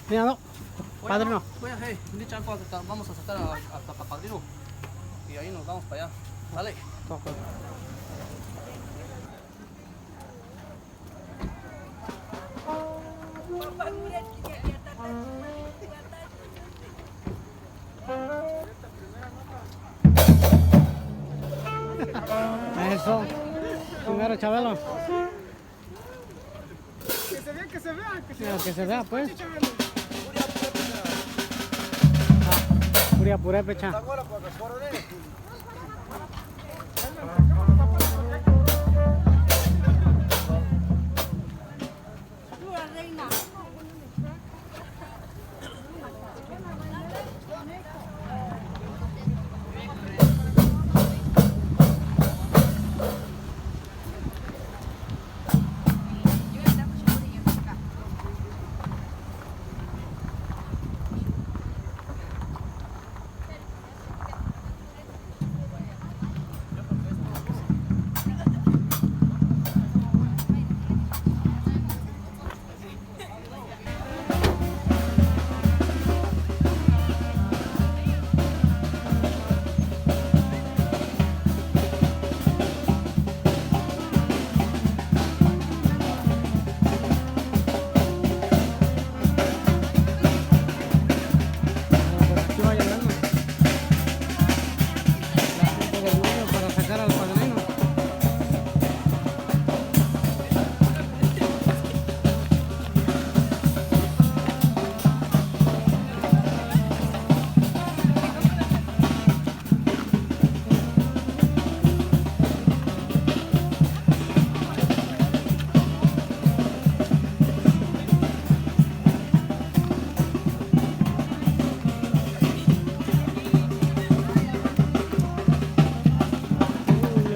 Mira, no. Padrino. Vamos a sacar a padrino. Y ahí nos vamos para allá. Dale. Eso. Primero, Chabelo. Que se vea, que se vea. Que se vea, pues. Pura purépecha.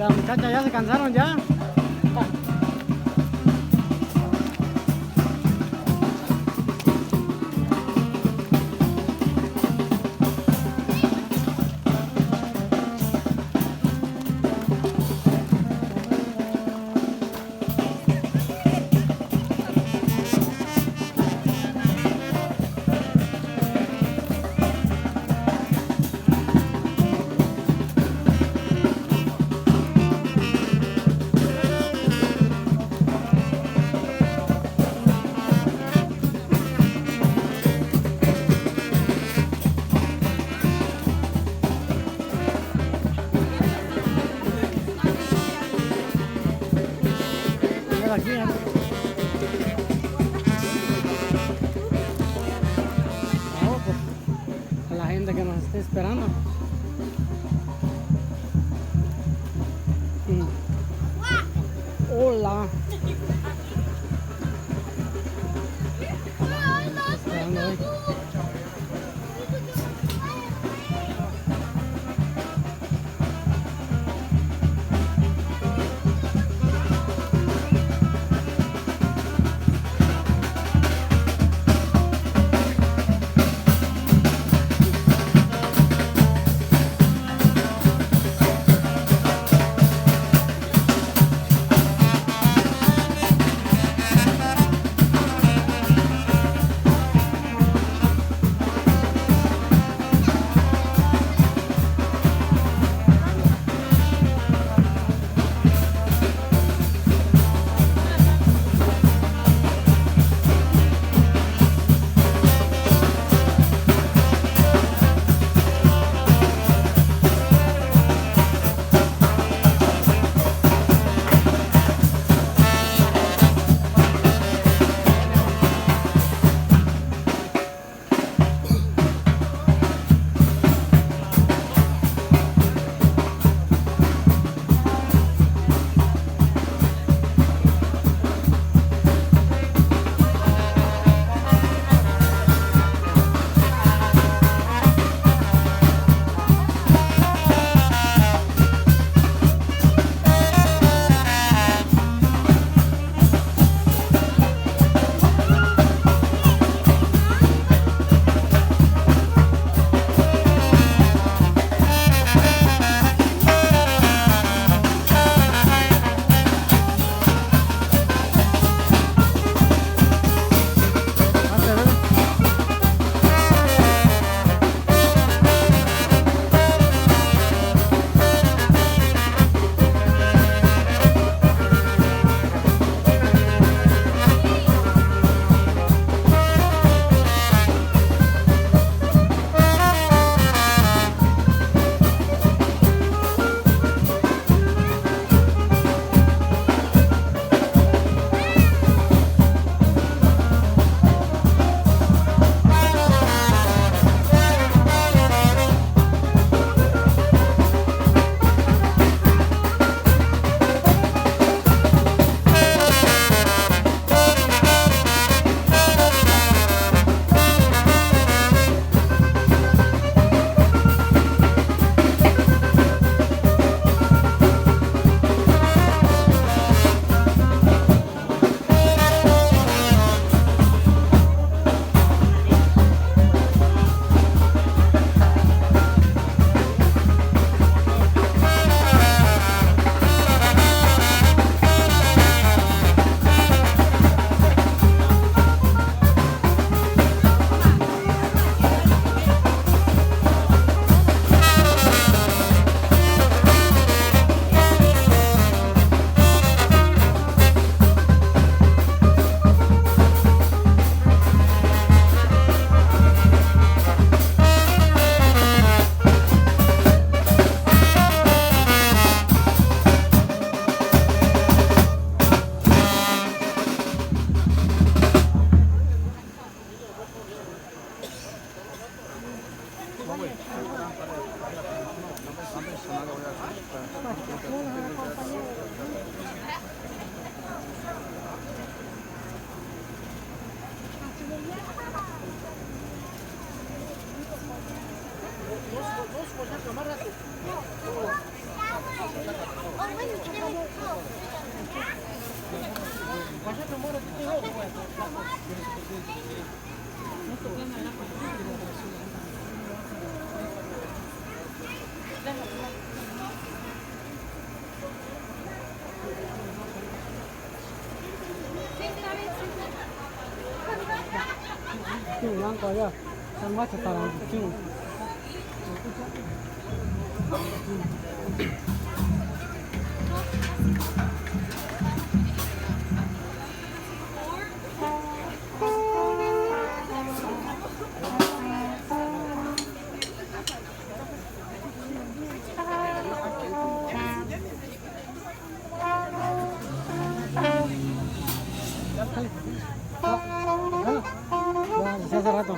Las muchachas ya se cansaron ya. Aquí, pues, a la gente que nos esté esperando. Hola. King blanco allá. Son machos para King. Ya, desde hace rato.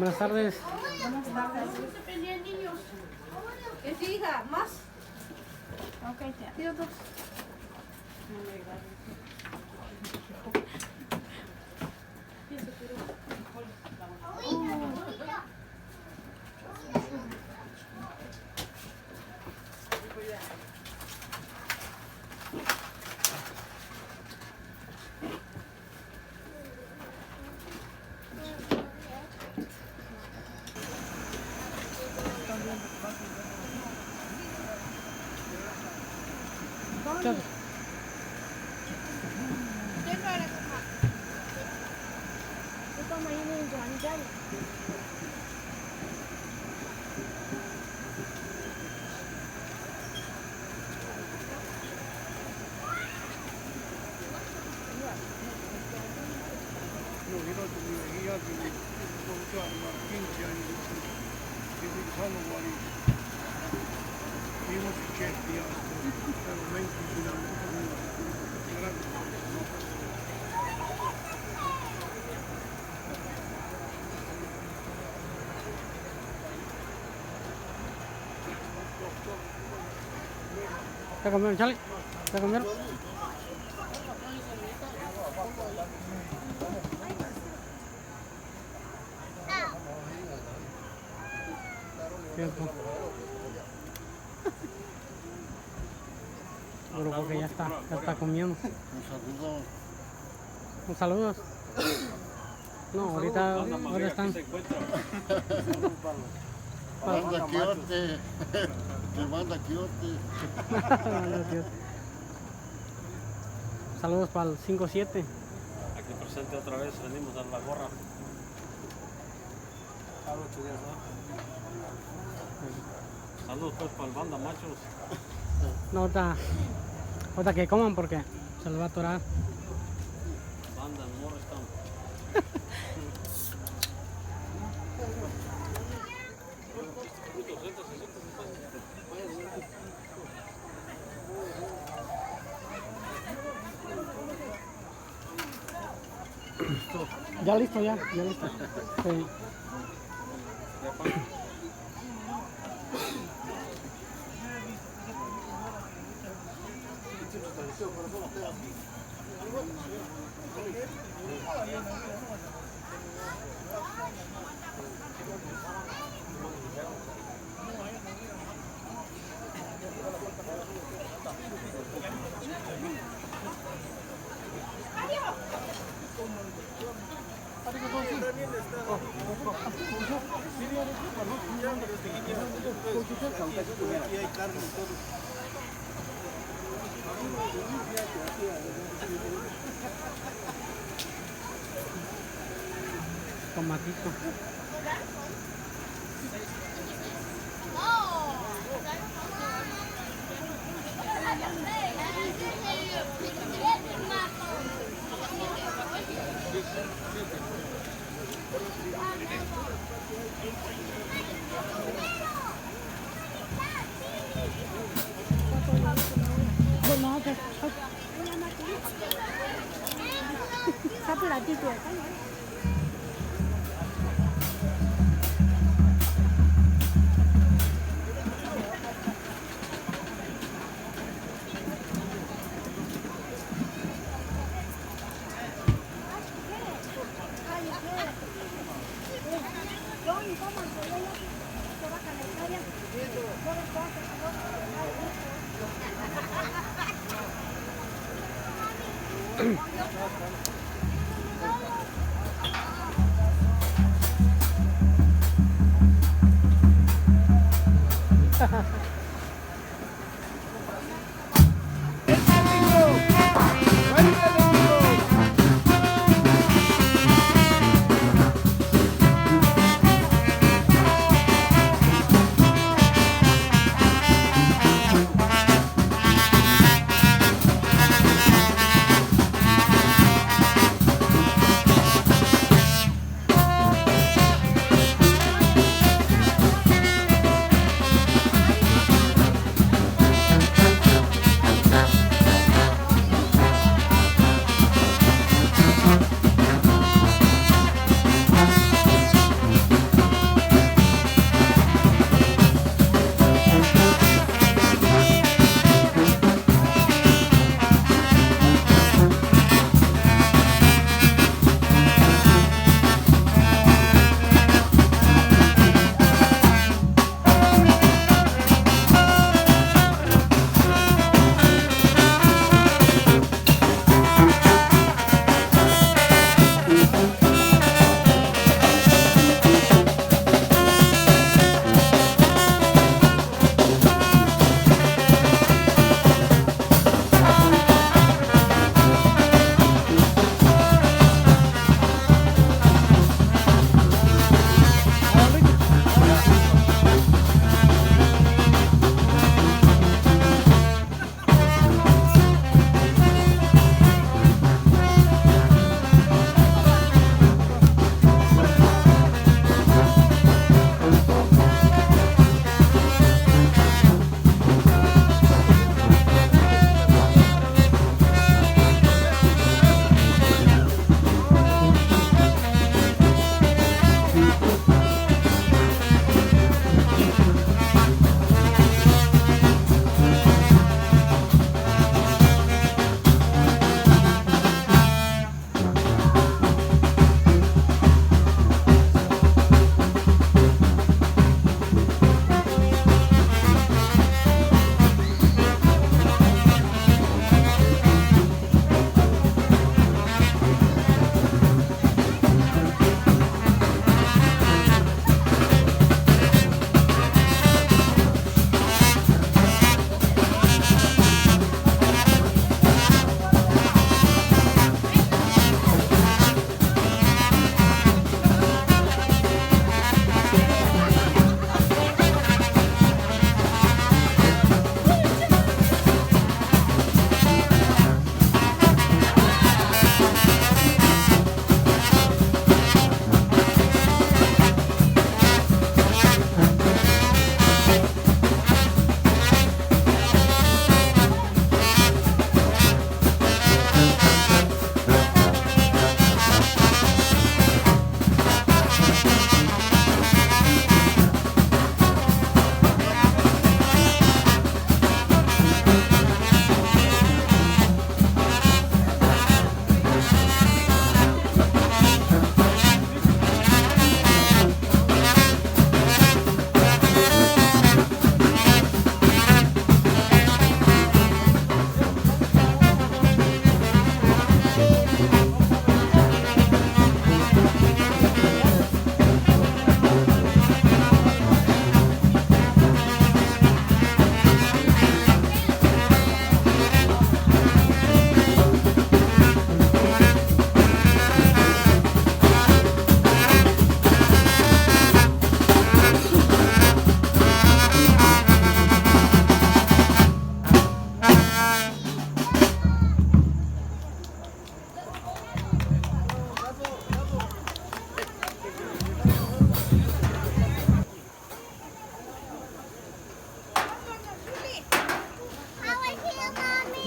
Buenas tardes. Buenas tardes. ¿Qué sí, hija? ¿Más? Ok, tía. Tira dos. Chao. No, he had been about 15 anni, che mi sono guarito. Io non si certi altri, ero 20 grazie. ¿Ya comieron, Charlie? ¿Ya comieron? Tiempo. Pero porque ya está comiendo. Un saludo. No, ahorita están. Manda quiote, te manda quiote. Saludos para el 5-7. Aquí presente otra vez, venimos a la gorra. Saludos pues para el banda machos. No, ahorita que coman porque se los va a atorar. Banda Morristown. Ya listo, ya listo. Sí. Tomatito. Satu lagi tuh.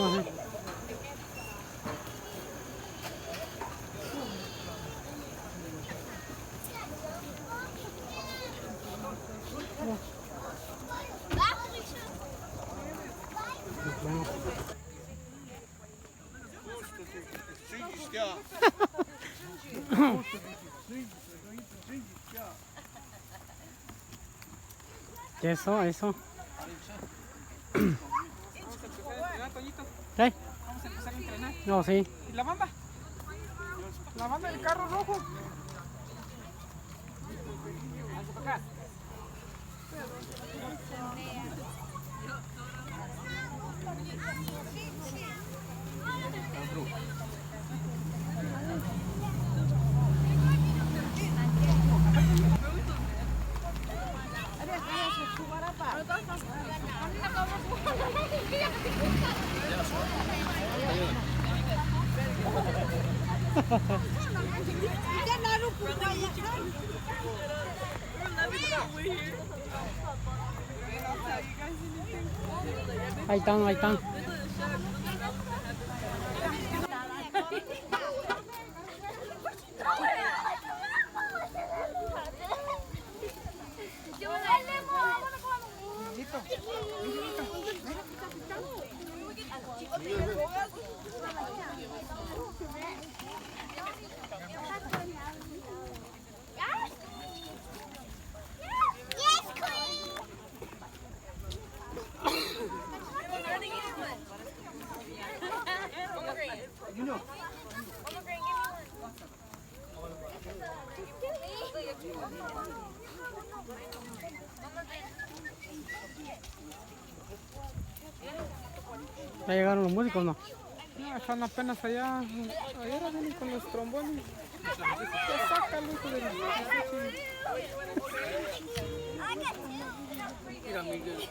No sé. Bueno. Siđi tja. ¿Qué es eso? ¿Eso? ¿Qué? Vamos a empezar a entrenar. No, sí. ¿Y la banda? La banda del carro rojo. Ahí están, ahí están. ¿Ya llegaron los músicos no? No, están apenas allá. Ayer vienen con los trombones. Ya sácalo, hijo de la... Mira, Miguel.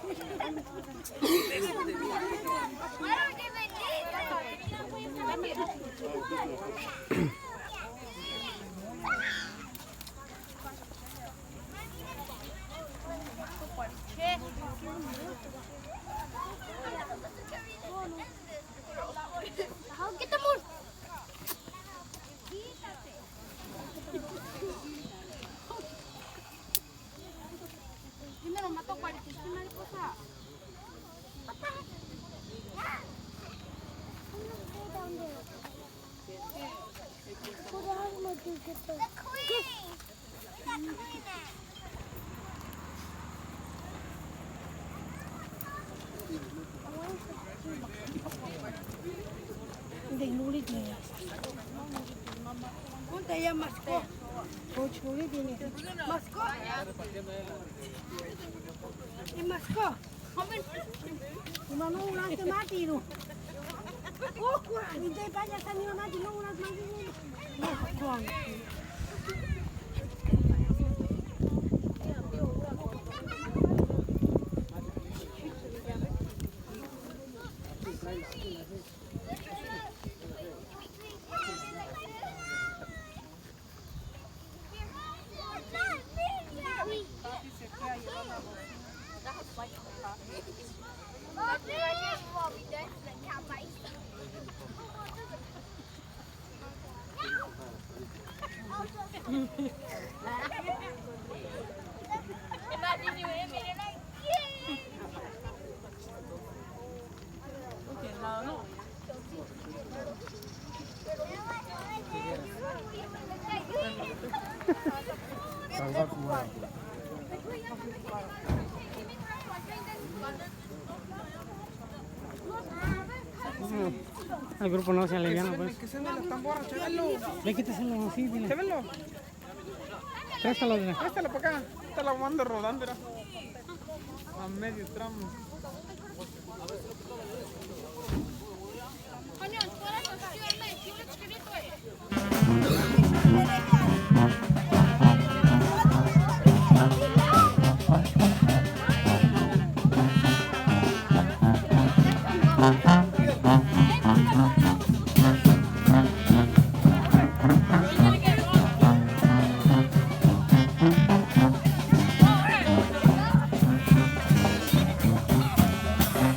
Punta ya mascó. Cochuli tiene. Mascó. Y mascó. Mano unas de matiru. Ni de vaya a salir una no unas matiru. El grupo no se aliviana, pues. Que se me la están borracha, chévelo. Ve, quítaselo así, dile. Chévelo. Préstalo, dile. Préstalo para acá. Te la mando rodando, mira. A medio tramo.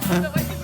Te voy a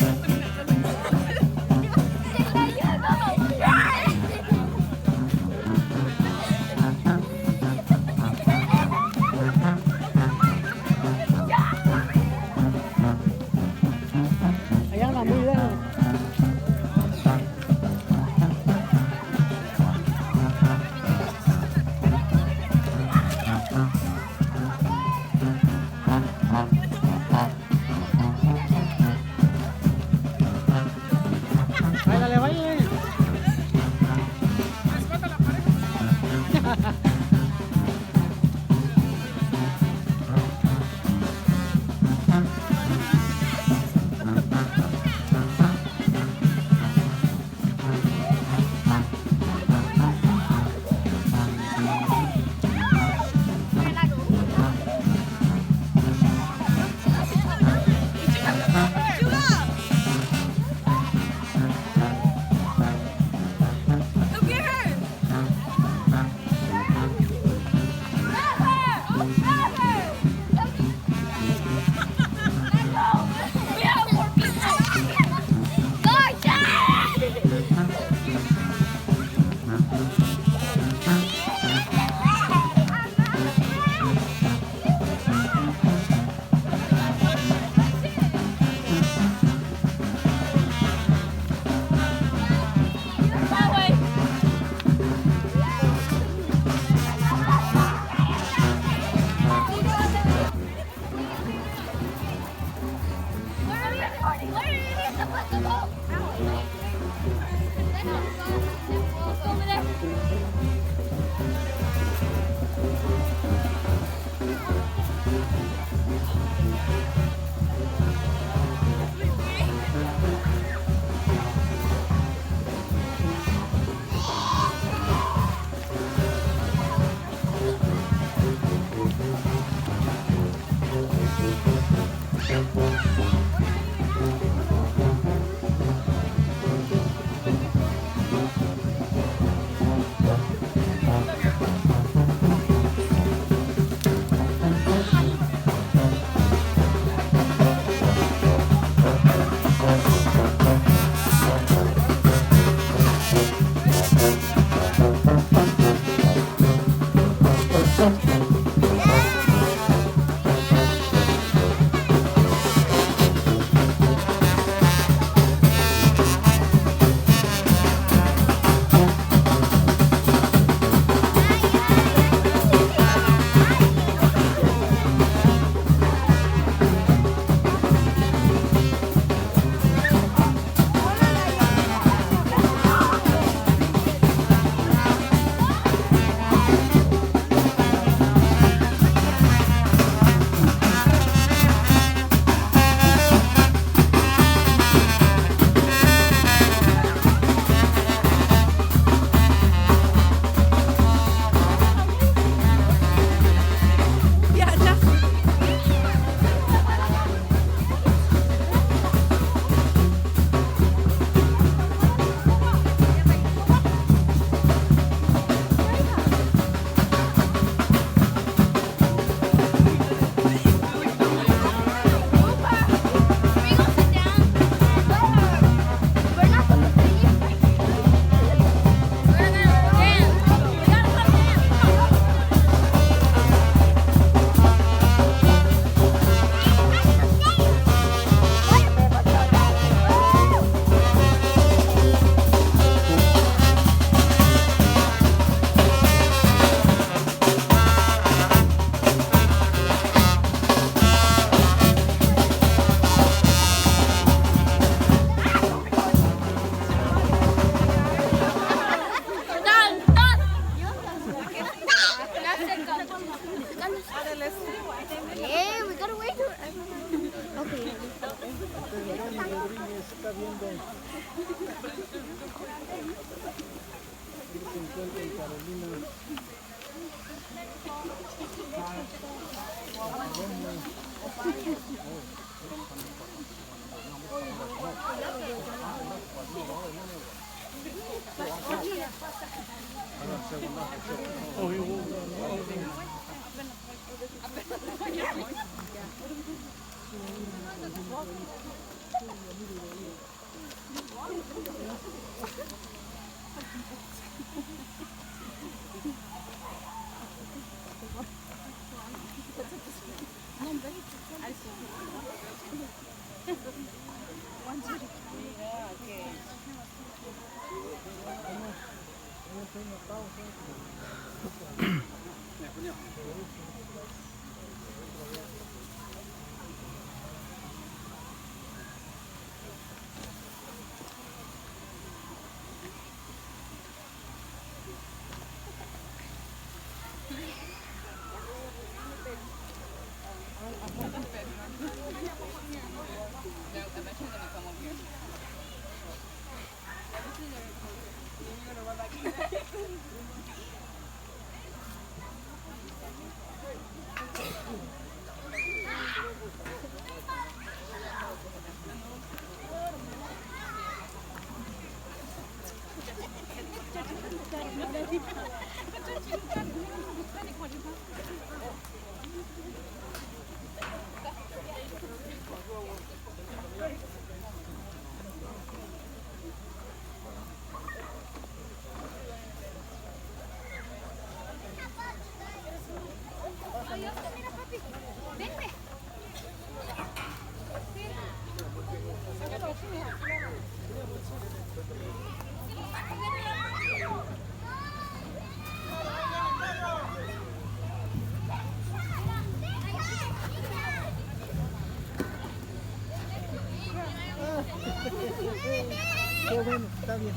Qué bueno, está bien.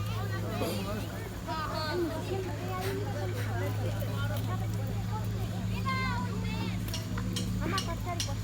Vamos a pasar por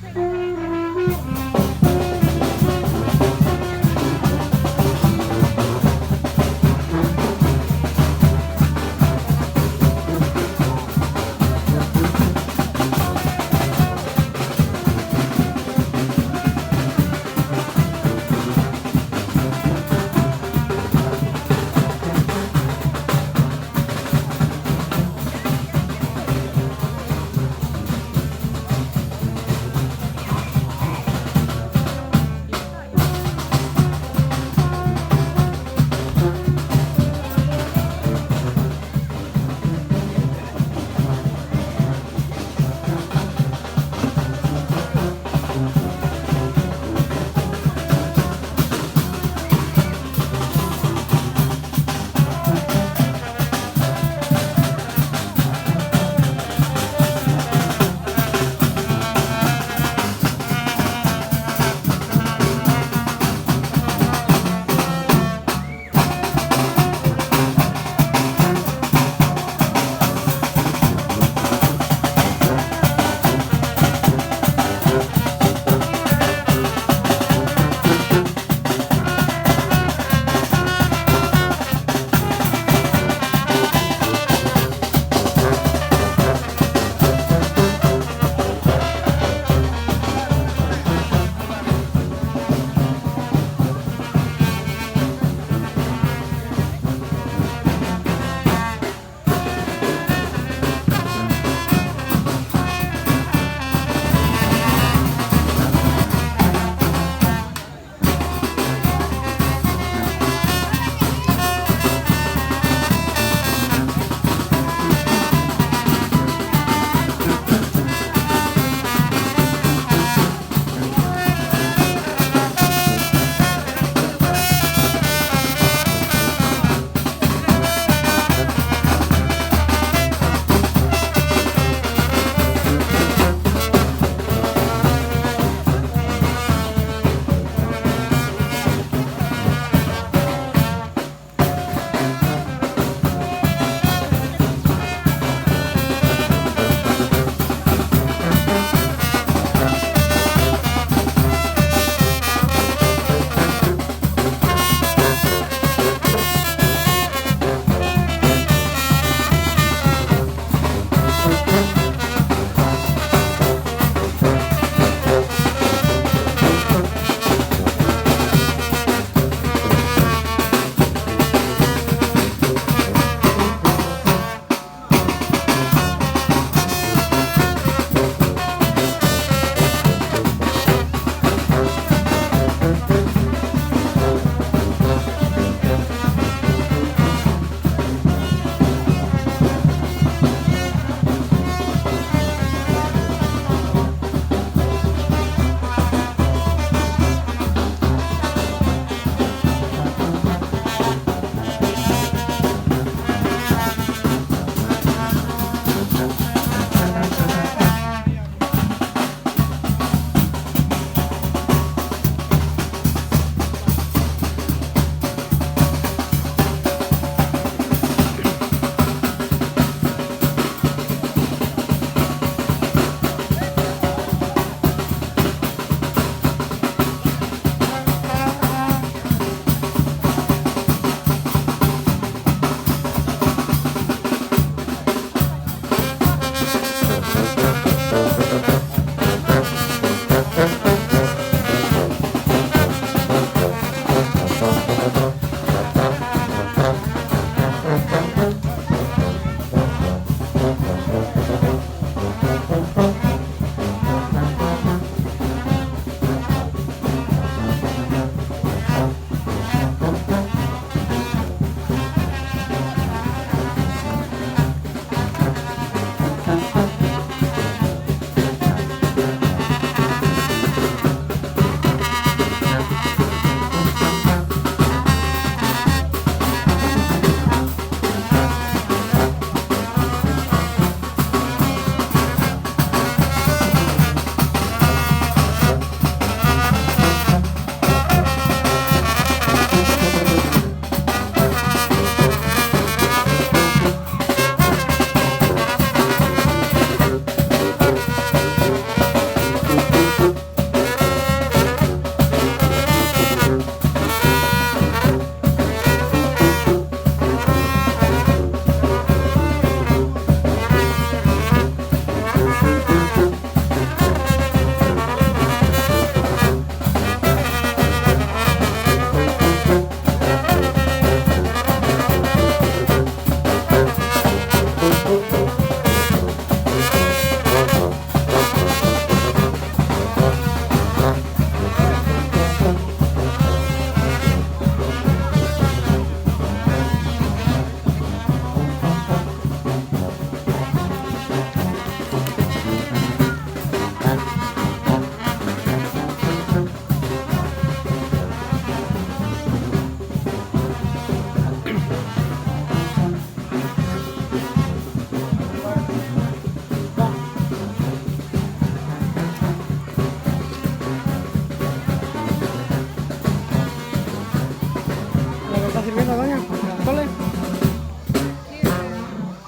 onda, doña? ¿Atole? Sí,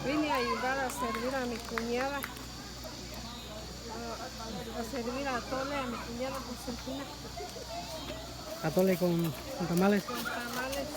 vine a ayudar a servir a mi cuñada. A servir atole a mi cuñada Josefina Atole con tamales. con tamales.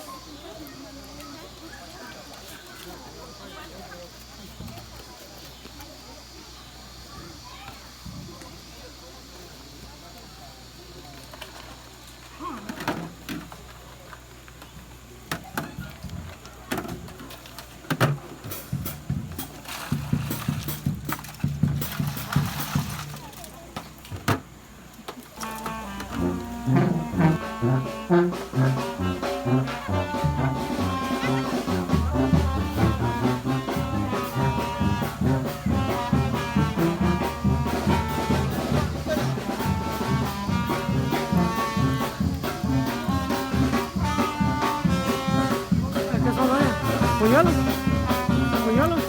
¿Qué son, doña? ¿Puñuelos? ¿Puñuelos?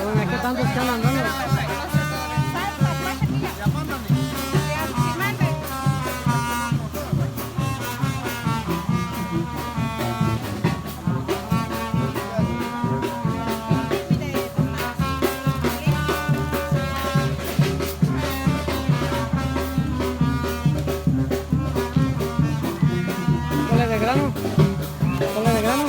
Doña, ¿qué tanto están andando? ¿Atole de grano? ¿Atole de grano?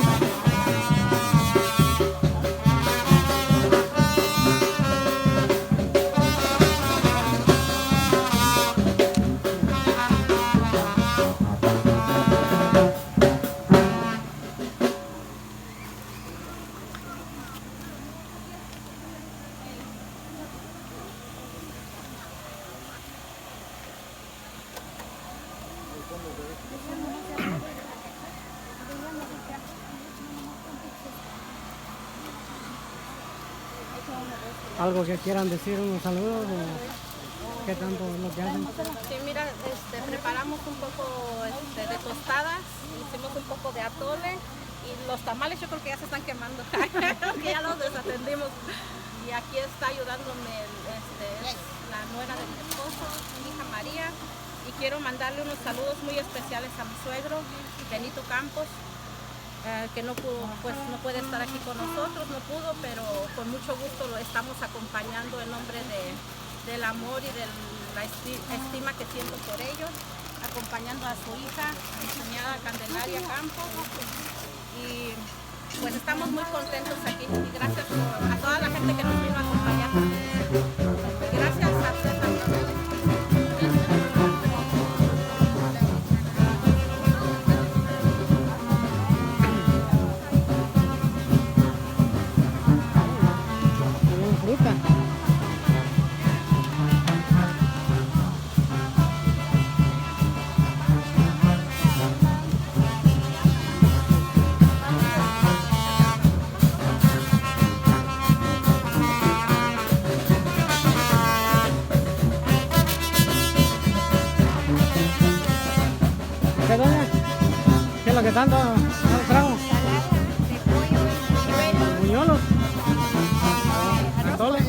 ¿Algo que quieran decir, unos saludos o qué tanto es lo que hacen? Sí, mira, preparamos un poco de tostadas, hicimos un poco de atole y los tamales yo creo que ya se están quemando, que ya los desatendimos. Y aquí está ayudándome la nuera de mi esposo, mi hija María, y quiero mandarle unos saludos muy especiales a mi suegro, Benito Campos, que no pudo, pues no puede estar aquí con nosotros, no pudo, pero con mucho gusto lo estamos acompañando en nombre del amor y de la estima que siento por ellos, acompañando a su hija, a mi cuñada Candelaria Campos, y pues estamos muy contentos aquí y gracias a toda la gente que nos vino a acompañar. Gracias a ustedes también. Fruta. ¿Qué, doña? ¿Qué es lo que tanto trago? ¿Buñuelos? ¿Atole?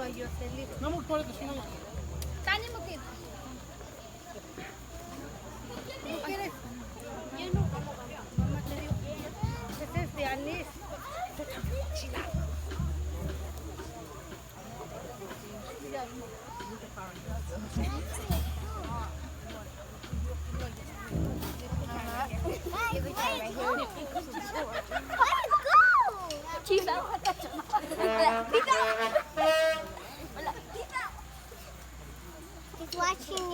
Jocelyn. No, amor, párate, si no. Tani mo kid. ¿No quieres? Yo no. Mamá te dio. Este es de anís. He's watching you.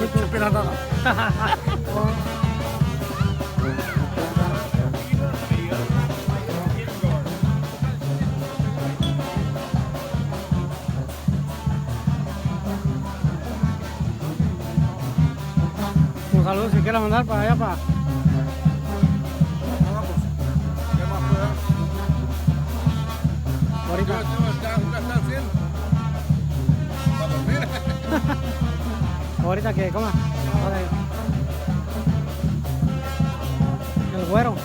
No se espera nada. Un saludo si quieres mandar para allá, para... ¿Qué más podemos? Ahorita. ¿Qué están haciendo? Para dormir. Ahorita que coma. Ahora ahí. El güero.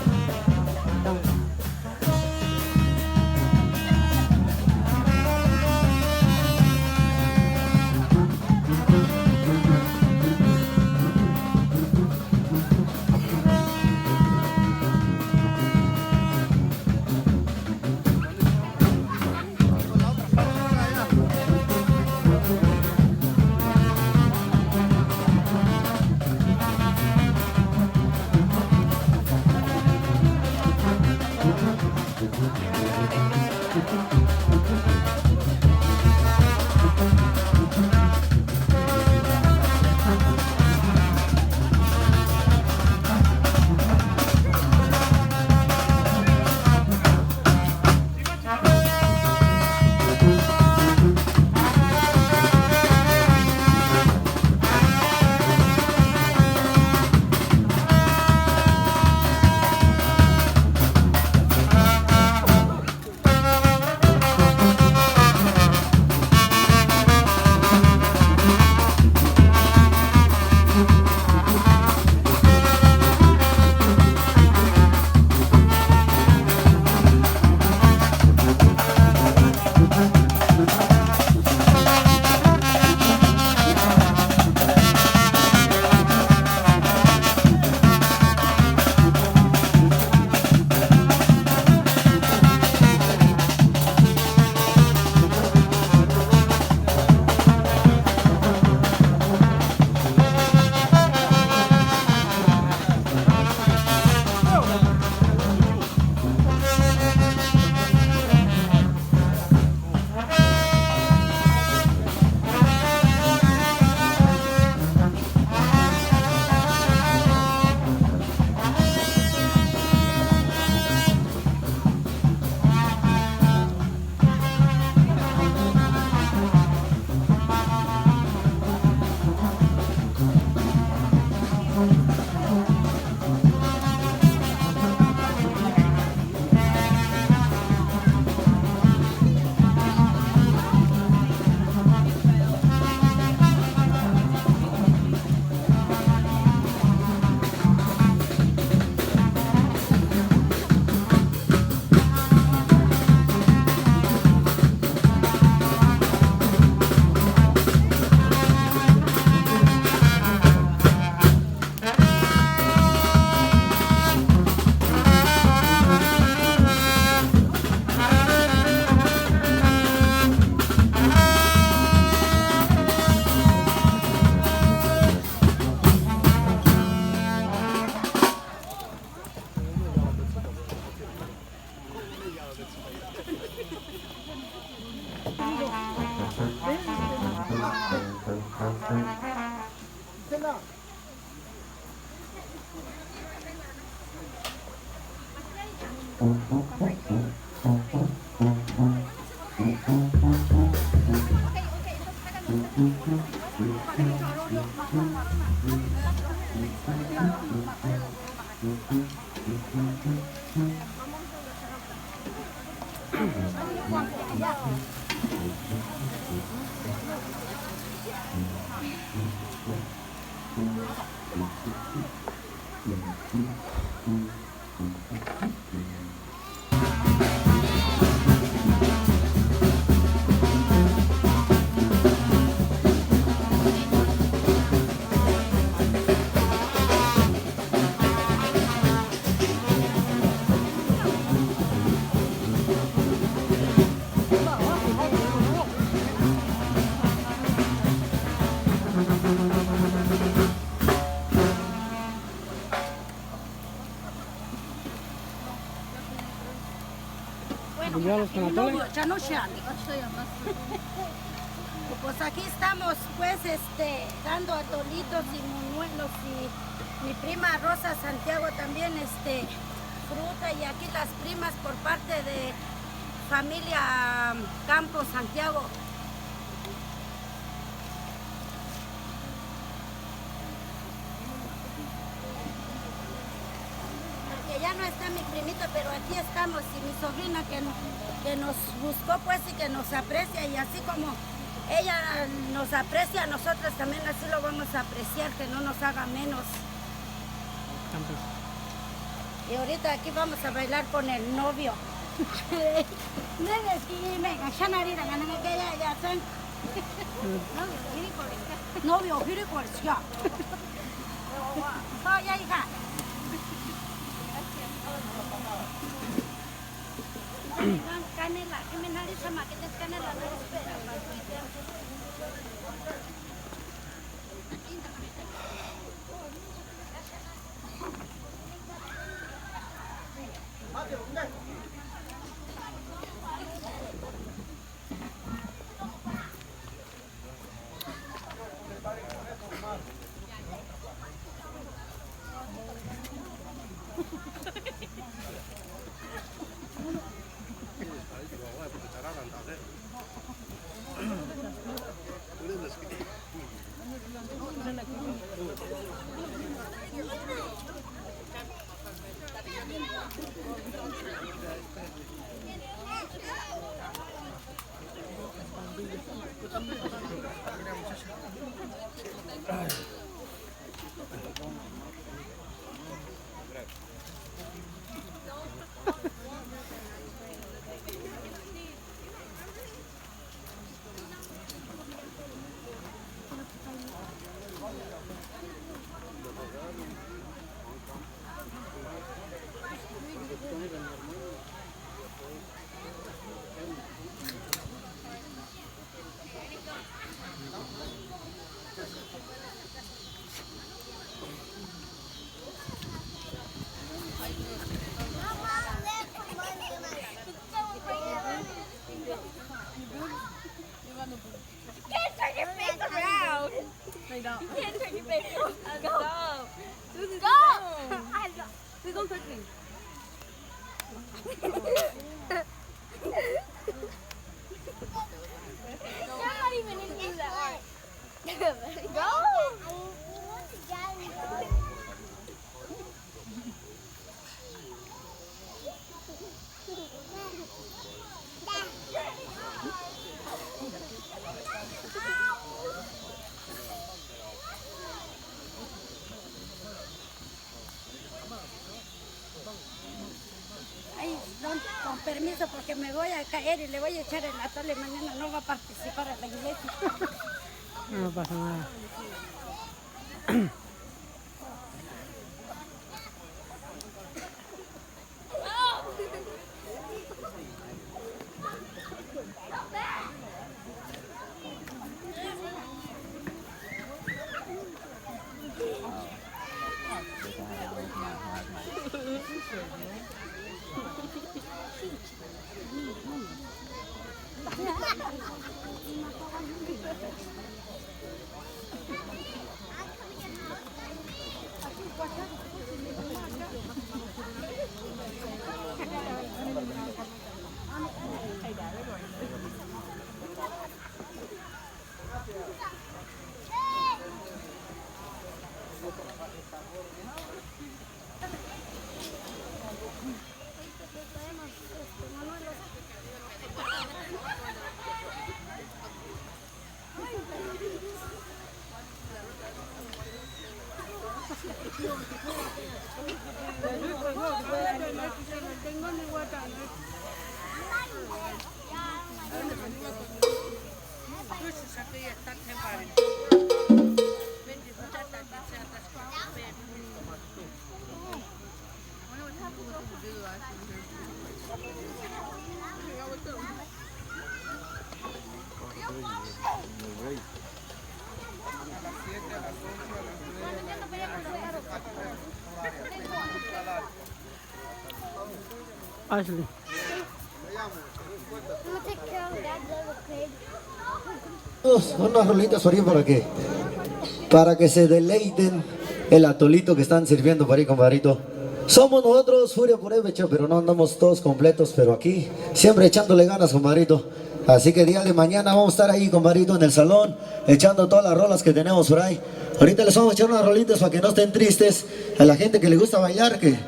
¿Ya los canatones? Ya no se han. Pues aquí estamos pues dando atolitos y monuelos y mi prima Rosa Santiago también fruta y aquí las primas por parte de familia Campos Santiago. Porque ya no está mi primito, pero aquí estamos y mi sobrina que nos buscó pues y que nos aprecia y así como ella nos aprecia, nosotros también así lo vamos a apreciar, que no nos haga menos. Y ahorita aquí vamos a bailar con el novio. Novio, hija. Canela, que me nariz sama, que te canela, no espera. Con permiso, porque me voy a caer y le voy a echar el atole. Mañana no va a participar en la iglesia. No pasa nada. Ashley. Unas rolitas por ahí para que se deleiten el atolito que están sirviendo por ahí, compadrito. Somos nosotros Furia Purépecha, pero no andamos todos completos, pero aquí siempre echándole ganas, compadrito. Así que día de mañana vamos a estar ahí, compadrito, en el salón, echando todas las rolas que tenemos por ahí. Ahorita les vamos a echar unas rolitas para que no estén tristes. A la gente que le gusta bailar, que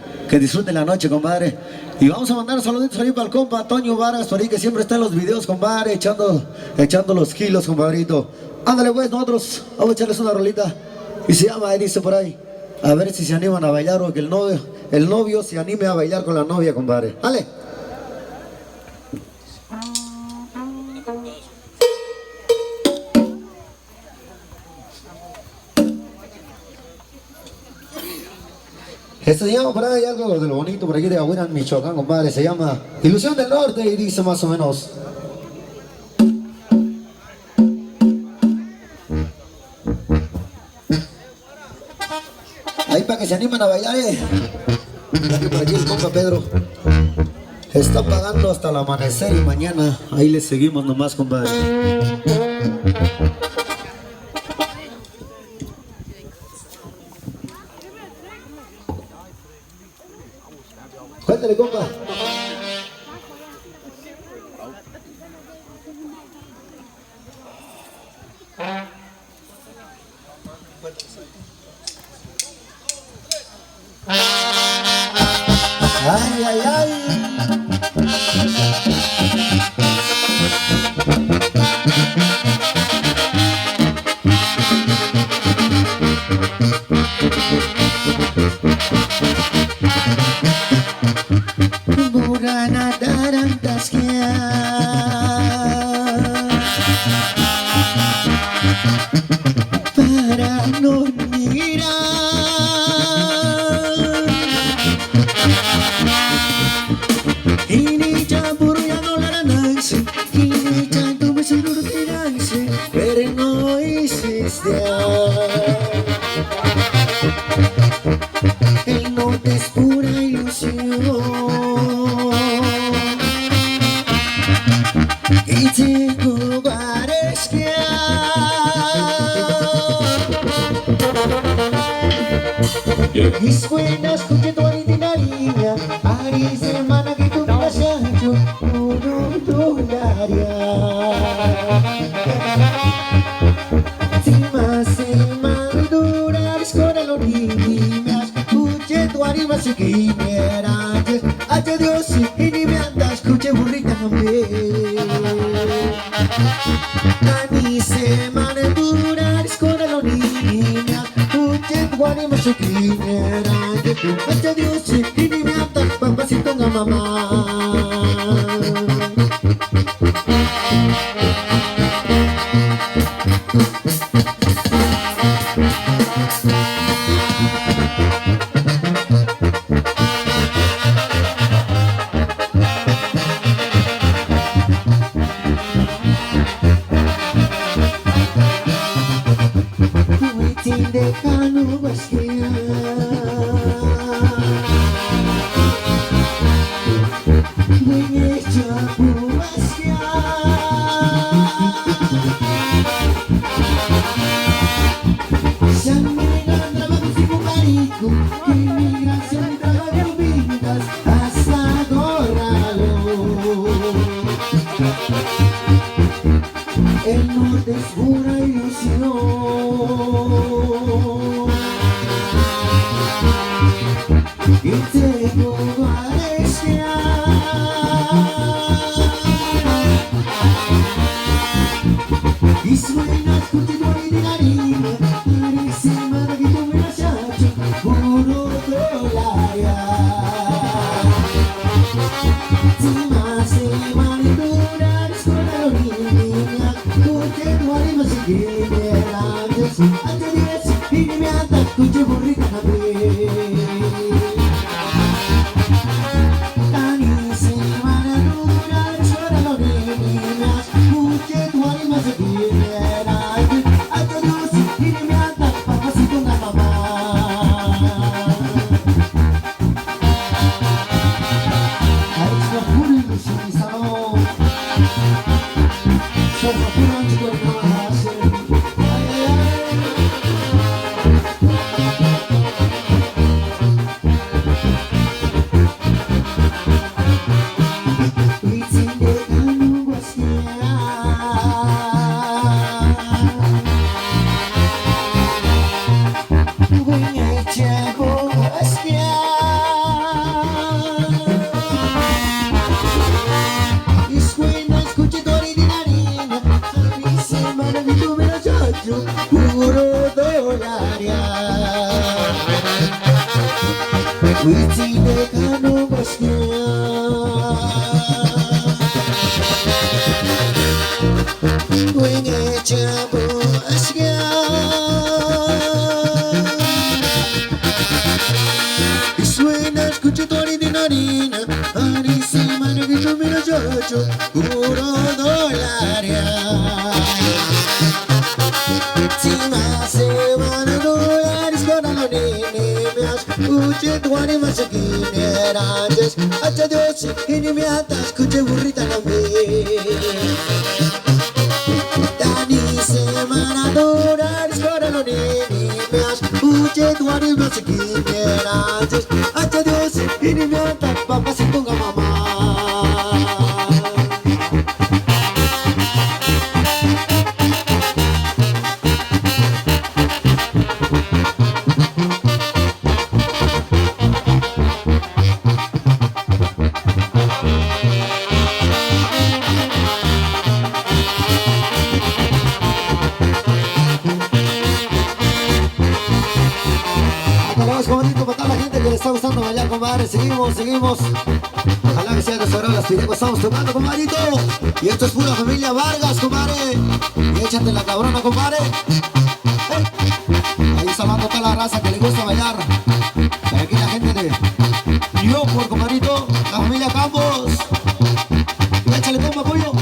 disfruten la noche, compadre. Y vamos a mandar saluditos ahí para el compa Toño Varas, por ahí que siempre está en los videos, compadre, echando los kilos, compadrito. Ándale pues, nosotros vamos a echarles una rolita. Y se llama, ahí dice por ahí, a ver si se animan a bailar o que el novio se anime a bailar con la novia, compadre. ¡Ale! Esto se llama por ahí algo de lo bonito por aquí de Aguiran, Michoacán, compadre. Se llama Ilusión del Norte y dice más o menos. Ahí para que se animen a bailar, ya que por aquí el compa Pedro está pagando hasta el amanecer y mañana ahí le seguimos nomás, compadre. Cuéntale, compa. Ay, ay, ay. Para no mirar ini campur yang olarananse ini cantum seluruh tiranse pero no hiciste el norte es pura ilusión y tengo bares que mis buenas con tu ordinaria hari semana que tu pasacho uno dolaria si más semana durares con el orinas escuche tu arriba si quieras hacia Dios y ni me andas escuche burrita también ni semana durares con el orinas Guarima se quiera, hacia Dios y ni me atas, papacito a mamá. Dejando vacía muy hecha vacía San Miguel trabajo sin marico inmigración y trabajo vidas hasta Gorralo el norte es pura ilusión y tengo parecía escuche burrita también. Tani se van a lograr, suena los niños, escuche tu ánima se quiera. A todos y me ata, papacito una mamá. Ahí se va puro ilusión y salón. Se va puro ancho con el y me ata, escuche burrita también. Dani se van a adorar, escucha los niños, escuche tu ánima se quiera. Hacha Dios y me ata, papá se ponga mamá. Seguimos. Ojalá que sea de su agrado las pirengos. Estamos tocando, compadrito. Y esto es pura familia Vargas, compadre. Y échate la cabrona, compadre. Ahí está hablando toda la raza que le gusta bailar. Aquí la gente de Newport, compadrito. La familia Campos. Y échale tumba, pollo.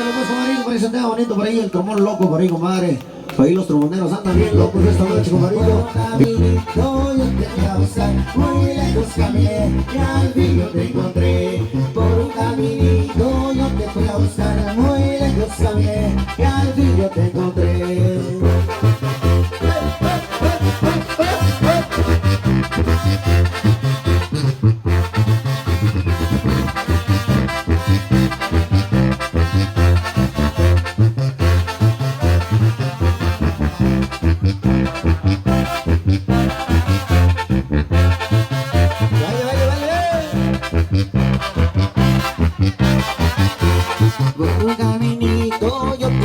Ándale pues, comadrito, por ahí se te bonito por ahí el trombón loco por ahí, comadre. Por ahí los tromboneros andan bien locos esta noche, comadrito. Caminito yo te fui a buscar, muy lejos caminé y al fin yo te encontré. Por un caminito yo te fui a buscar, muy lejos caminé y al fin yo te encontré.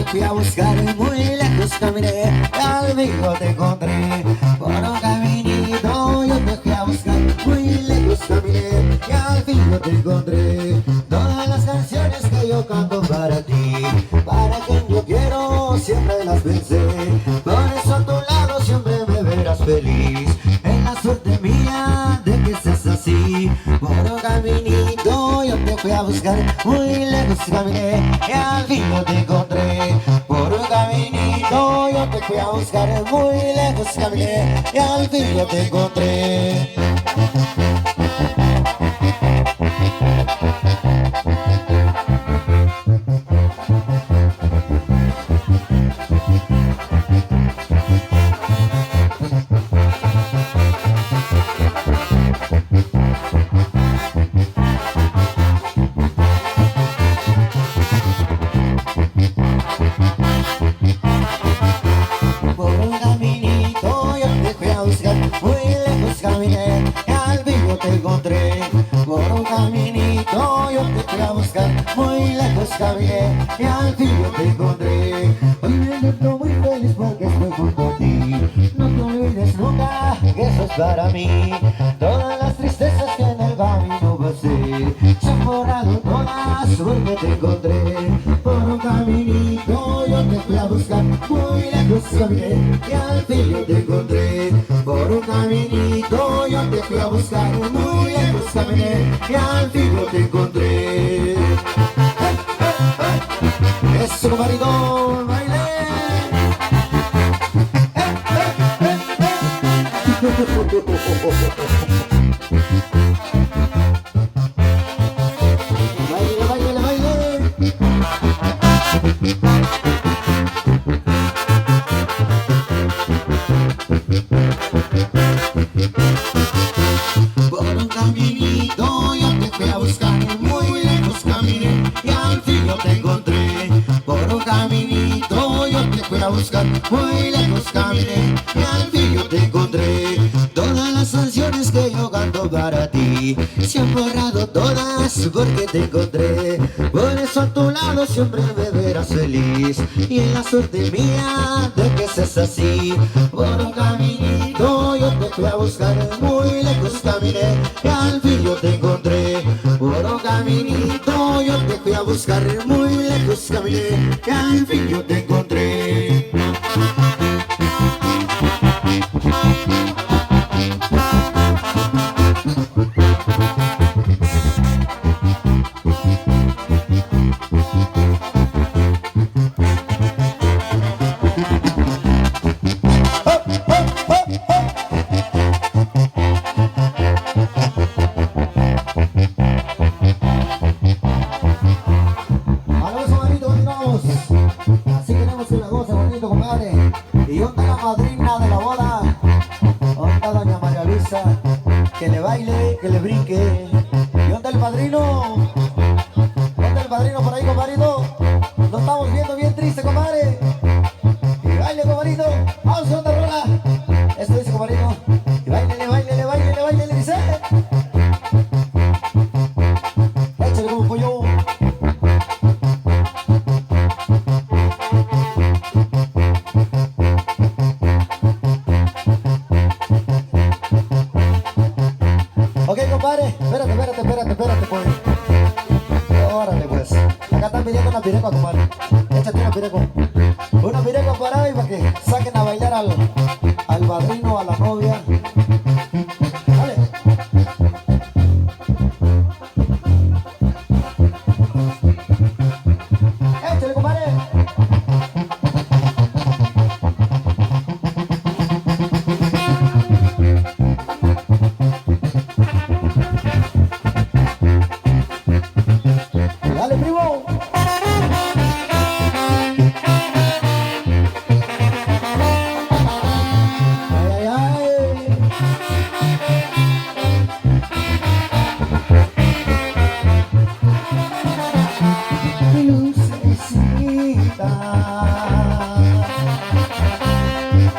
Fui a buscar muy lejos caminé, al vivo te encontré. Por un caminito yo te fui a buscar, muy lejos caminé y al fin yo te encontré. Todas las canciones que yo canto para ti, para quien yo quiero siempre las pensé. Por eso a tu lado siempre me verás feliz, es la suerte mía de que seas así. Por un caminito yo te fui a buscar, muy lejos caminé y al fin yo te encontré. Por un caminito yo te fui a buscar, muy lejos caminé y al fin yo te encontré. Caminé y al fin yo te encontré. Hoy me siento muy feliz porque estoy junto a ti. No te olvides nunca que eso es para mí. Todas las tristezas que en el camino pasé se han borrado todas porque te encontré. Por un caminito yo te fui a buscar, muy lejos caminé y al fin yo te encontré. Por un caminito yo te fui a buscar, muy lejos caminé y al fin yo te encontré. Eso, compadrito, baile. Baile, baile, baile. Por un caminito yo te fui a buscar, muy lejos caminé y al fin yo te encontré. Por un caminito yo te fui a buscar, muy lejos caminé y al fin yo te encontré. Todas las canciones que yo canto para ti se han borrado todas porque te encontré. Por eso a tu lado siempre me verás feliz y es la suerte mía de que seas así. Por un caminito yo te fui a buscar, muy lejos caminé y al fin yo te encontré. Por un caminito yo te fui a buscar, muy lejos caminé y al fin yo te encontré. Así queremos que la goce bonito, compadre. Y onda la madrina de la boda, onda doña María Luisa, que le baile, que le brinque. Y onda el padrino por ahí, compadrito. Lo estamos viendo bien triste, compadre. Y baile, compadrito. Vamos a otra rola. Esto dice, compadrito. Y baile, baile, baile, baile, dice. Échale como un pollo. Ok, compadre, espérate, pues. Órale, pues. Acá están pidiendo una pireca, compadre. Échate una pireca. Una pireca para hoy para que saquen a bailar al padrino, a la novia. Dale. Échale, compadre. Dale, primo. Ay, ay, ay. Lucecita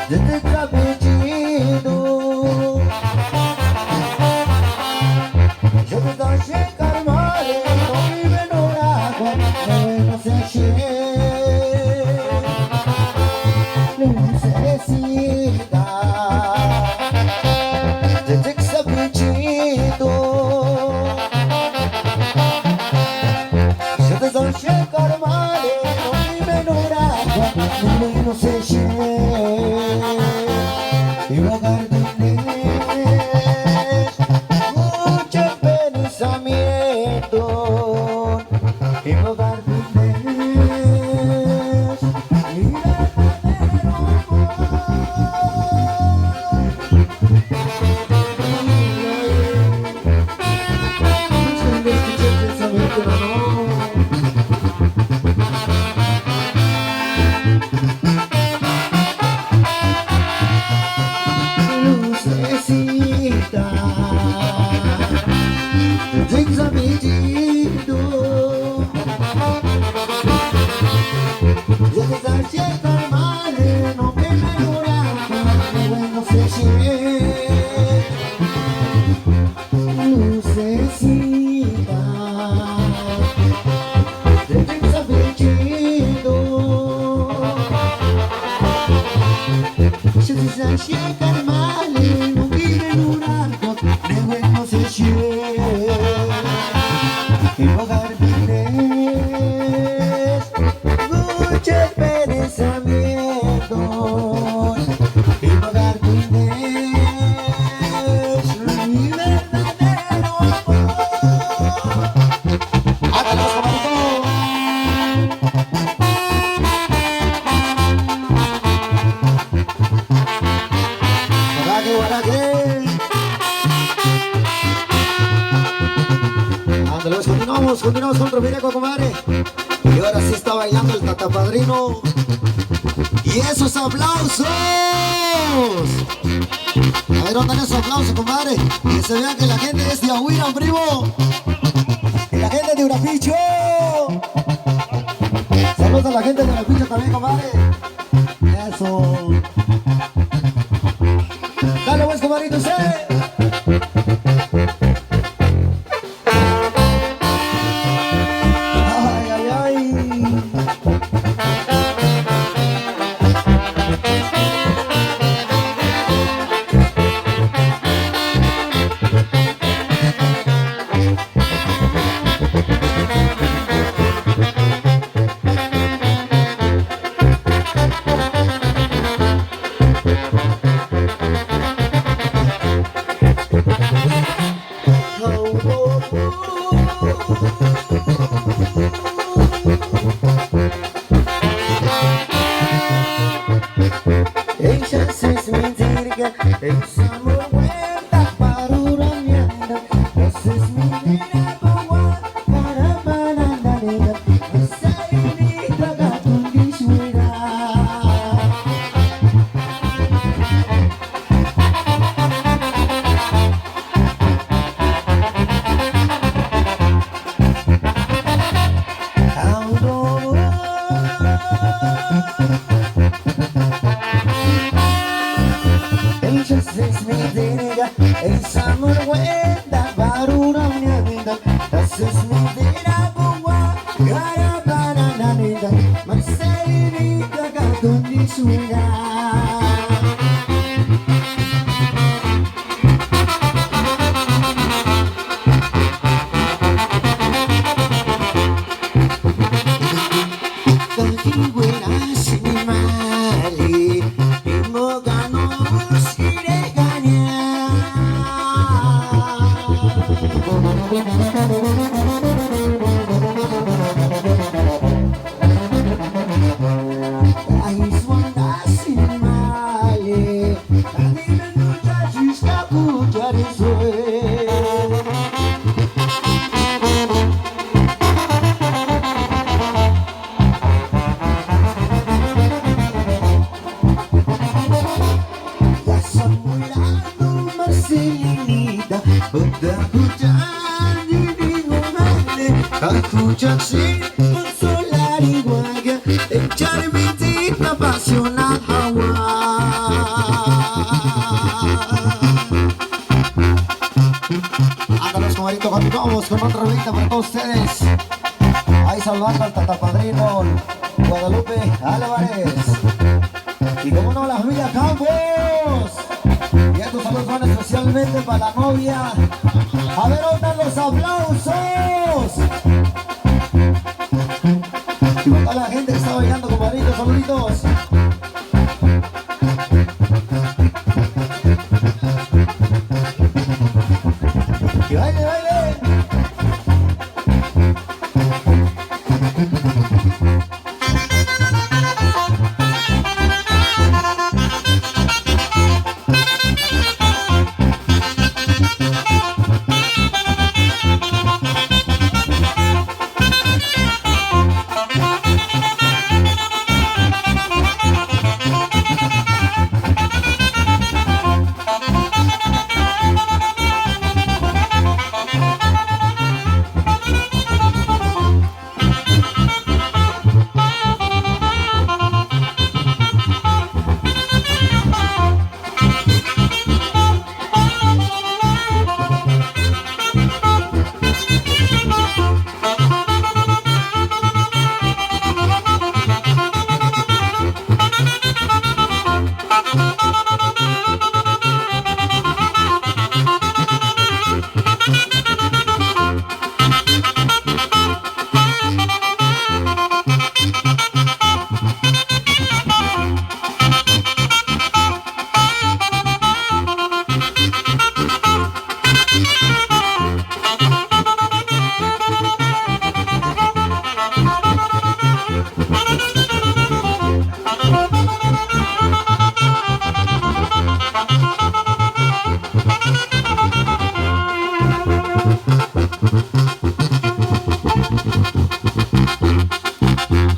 desde cabellito yo te doy checar mare no vive en Orago no sé si Lucecita desde cabellito yo te doy checar mare no vive en Orago no sé si y hogar mucho pensamiento y hogar y verdadero Lucecita desde cabellito yo te doy checar mare no me enamoraba bueno sé si Lucecita desde cabellito yo te doy checar mare no vive en un arco de bueno sé si y hogar muchos pensamientos y hogar mi verdadero amor. ¡Háganos, camarito! Guaraque. Ándale, pues continuamos con Tropireco, comadre. Y ahora sí está bailando el tatapadrino. ¡Y esos aplausos! A ver, ¿dónde están esos aplausos, comadre? Que se vean que la gente es de Ahuira, primo. Y la gente de Urapicho. Saludos a la gente de Urapicho también, comadre. Eso. Dale, pues, comadrito, usted. Ay, ay, ay. Escucha sin consolar igual que echar mi tita apasionada Ándalos, comadrito, continuamos con otra rolita para todos ustedes. Ahí saludando al tatapadrino Guadalupe Álvarez. Y como no, la familia Campos. Y estos saludos van especialmente para la novia. A ver, ¿dónde están los aplausos? Y para toda la gente que está bailando, compadritos, saluditos. Y baile, baile.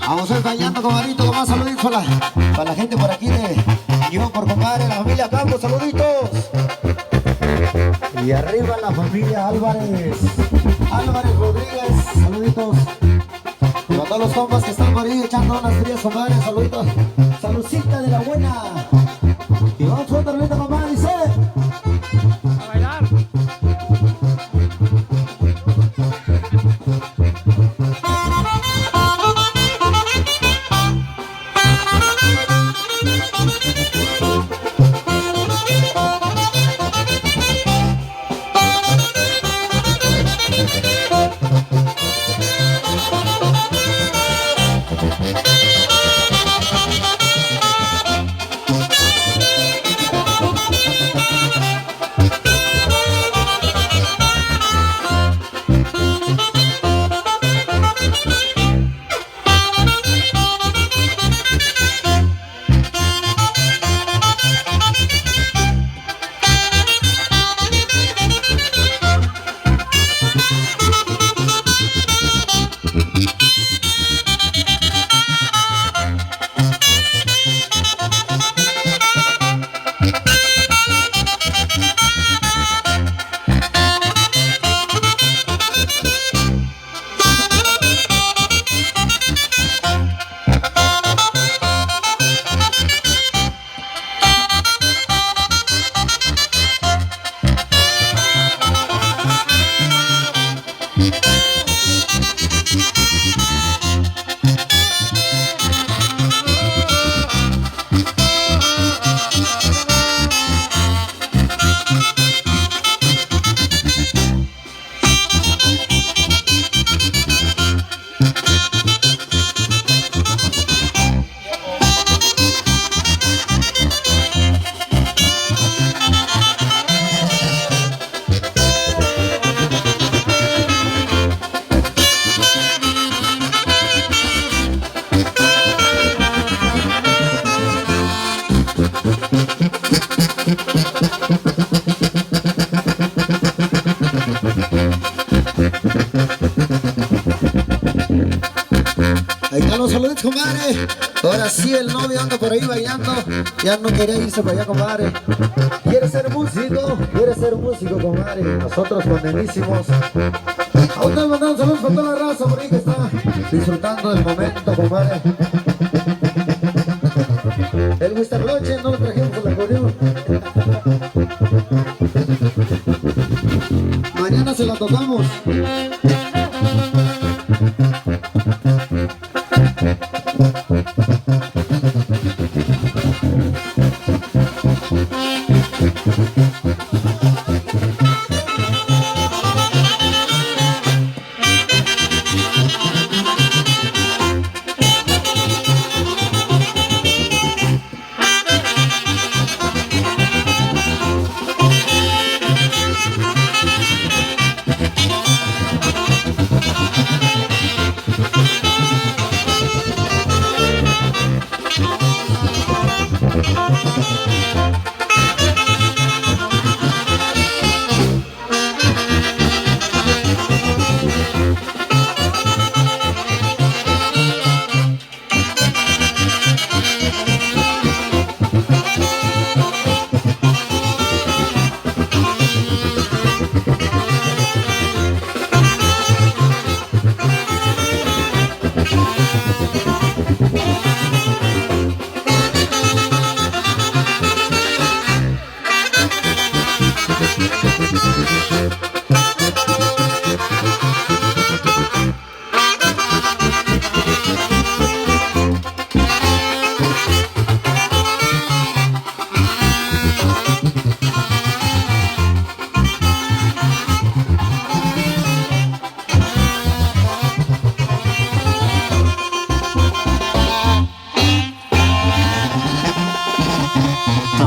Vamos a ir bailando, comadrito, con más saluditos para la gente por aquí de Yo por Compadre, la familia Campos, saluditos. Y arriba la familia Álvarez Rodríguez, saluditos. Y a todos los compas que están por ahí echando unas frías, compadre, saluditos. Saludcita de la buena. Y vamos con otra rolita, mamá, dice. A bailar. los saludos, comadre. Ahora sí, el novio anda por ahí bailando. Ya no quería irse para allá, comadre. Quiere ser músico, comadre. Nosotros contentísimos. Ahorita mandamos saludos para toda la raza por ahí que está disfrutando del momento, comadre. El Mr. Loche no lo trajimos con la acordeón. Mañana se la tocamos.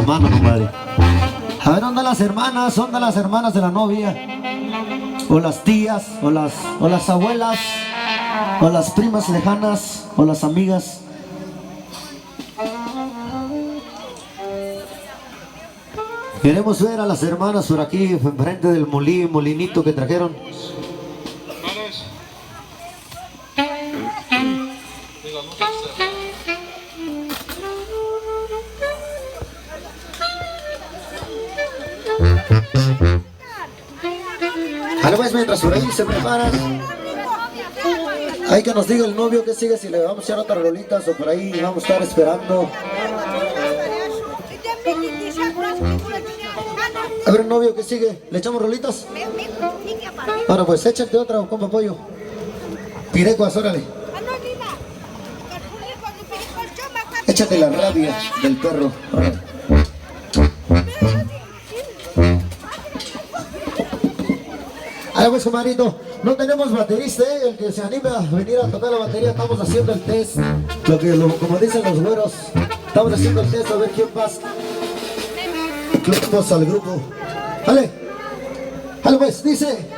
Mano, compadre. A ver, ¿dónde las hermanas? ¿Dónde las hermanas de la novia? O las tías, o las abuelas, o las primas lejanas, o las amigas. Queremos ver a las hermanas por aquí, enfrente del molinito que trajeron. Ahora pues, mientras por ahí se preparan, hay que nos diga el novio que sigue, si le vamos a echar otras rolitas o por ahí vamos a estar esperando. A ver, novio que sigue, ¿le echamos rolitas? Ahora pues, échate otra, compa pollo. Pirecuas, órale. Échate la rabia del perro. Órale. Ahora pues, comadrito, no tenemos baterista, el que se anime a venir a tocar la batería, estamos haciendo el test, como dicen los güeros, estamos haciendo el test a ver quién pasa. Incluimos al grupo. Dale, dale pues, dice.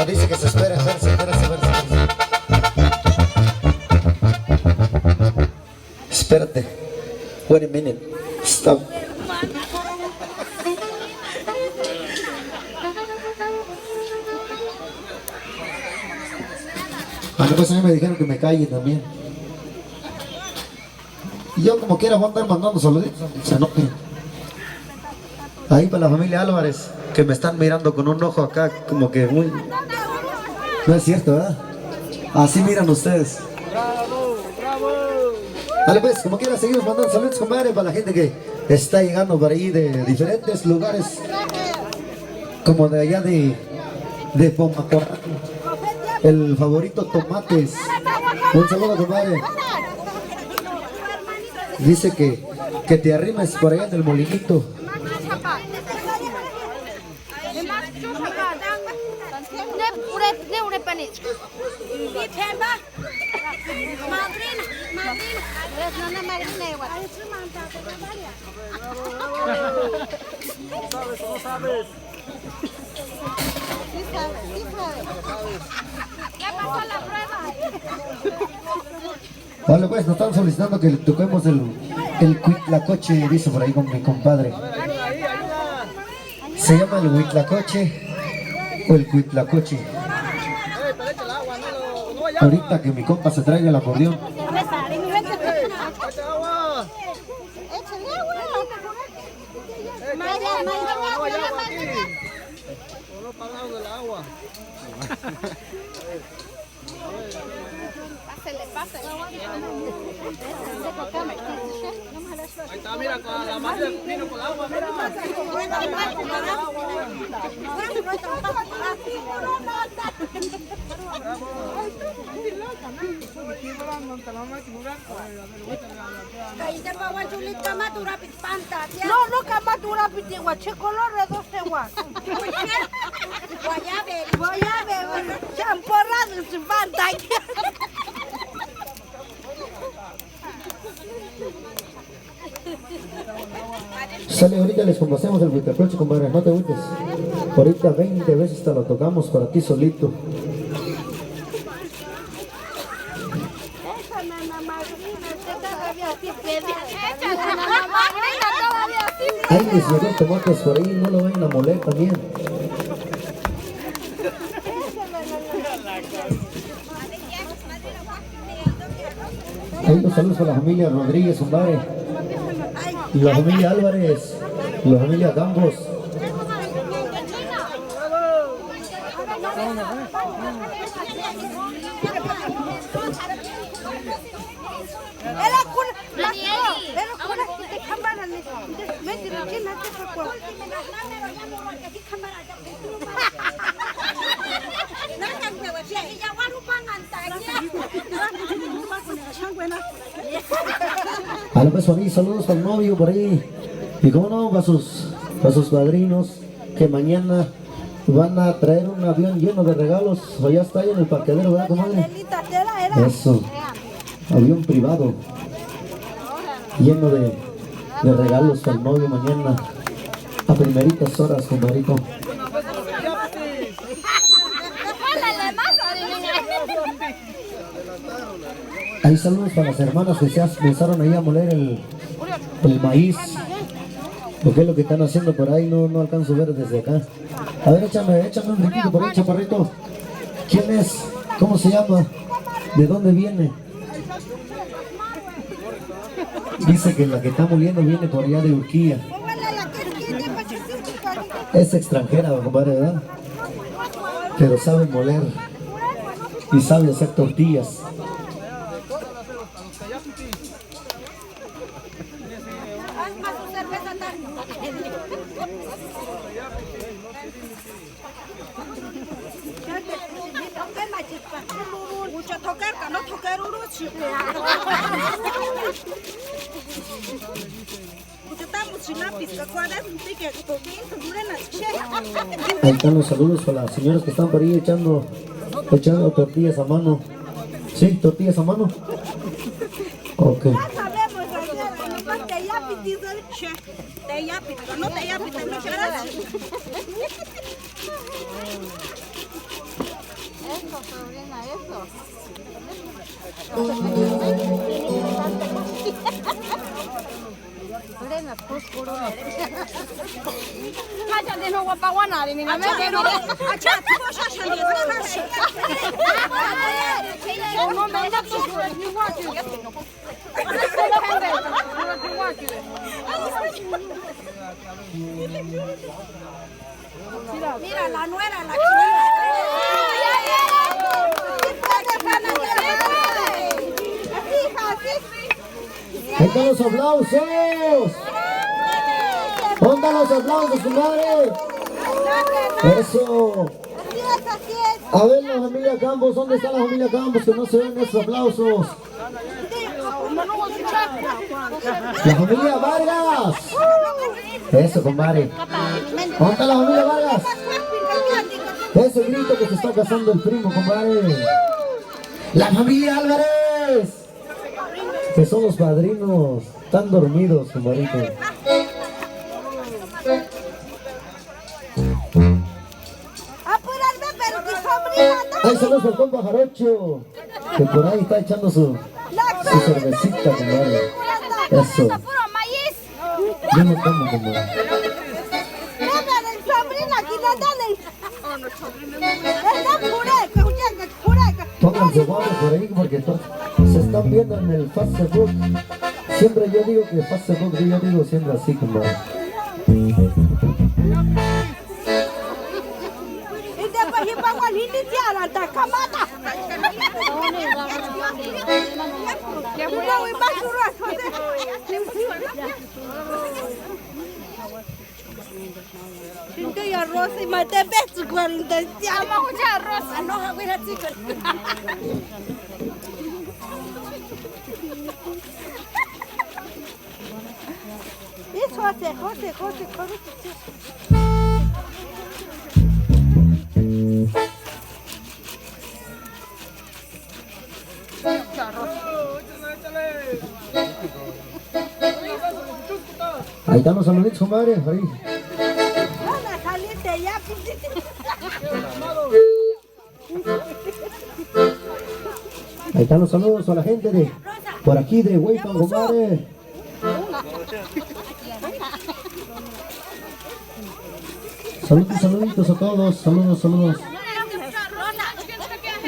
Dice que se espera, espérate. Wait a minute. Stop. Pues a mí me dijeron que me calle también. Y yo como quiera voy a andar mandando saluditos. Se enojen. Ahí para la familia Álvarez, que me están mirando con un ojo acá como que muy... No es cierto, ¿verdad? Así miran ustedes. ¡Bravo, bravo! Dale pues, como quiera seguimos mandando saludos, compadre, para la gente que está llegando por ahí de diferentes lugares, como de allá de Pomacorán, el favorito Tomates. Un saludo, compadre. Dice que te arrimes por allá en el molinito. Madrina. No es madrina igual. ¿No sabes o no sabes? Sí sabe. Ya pasó la prueba. Vale, pues nos están solicitando que le toquemos el huitlacoche, dice por ahí con mi compadre. Se llama el huitlacoche o el huitlacoche. Ahorita que mi compa se traiga el acordeón. Pásele. Ahí está, mira, con la madre vino con agua, mira. No, kamatura pitigua, che color de 12 guas. Guayabe, champorrado sin fanta. Sale, ahorita les complacemos el huitlacoche, compadre, no te agüites. Ahorita 20 veces te lo tocamos para ti solito. Ahí les llegó tomates por ahí, no lo vayan a moler también. Ahí los saludos para la familia Rodríguez, compadre. Y la familia Álvarez, y la familia Campos. A los besos, saludos para el novio por ahí. Y cómo no, para sus padrinos que mañana van a traer un avión lleno de regalos. O ya está ahí en el parqueadero, ¿verdad, comadre? Eso, avión privado lleno de regalos para el novio mañana a primeritas horas, compadrito. Hay saludos para las hermanas que se empezaron ahí a moler el maíz. Porque es lo que están haciendo por ahí, no alcanzo a ver desde acá. A ver, échame un riquito por ahí, chaparrito. ¿Quién es? ¿Cómo se llama? ¿De dónde viene? Dice que la que está moliendo viene por allá de Urquía. Es extranjera, compadre, ¿verdad? Pero sabe moler y sabe hacer tortillas. Ahí están los saludos para las señoras que están por ahí echando tortillas a mano. ¿Sí? ¿Tortillas a mano? Ok. Eso, sobrina, eso. Mira, la nuera, la ¡Ahí están los aplausos! ¿Dónde están los aplausos, compadre? ¡Eso! A ver, la familia Campos, ¿dónde está la familia Campos? Que no se ven esos aplausos. La familia Vargas. Eso, compadre. ¿Dónde está la familia Vargas? Ese grito que se está casando el primo, compadre. La familia Álvarez. compadres, que son los padrinos. Están dormidos, compadrito. Apúrate, pero mi sobrina no. Ahí saludos al compa Jarocho, que por ahí está echando su cervecita, compadre. Eso. Puro maíz. Yo no tomo, compadre. Venga, el sobrino, aquí no dale. Está puré. Pónganse guapos por ahí porque se están viendo en el Facebook. Siempre yo digo que Facebook, yo digo siempre así, compadre. Y después yo pongo al iniciar hasta camata. Que muy más duro. Siento y arroz y mate beso 40. Vamos a arroz. No, voy a chico. Eso hace, José. Ahí están los saluditos, compadre. Ahí. Hola, saliste ya. Ahí están los saludos a la gente de por aquí de Huaypan, compadre. Saluditos a todos. Saludos.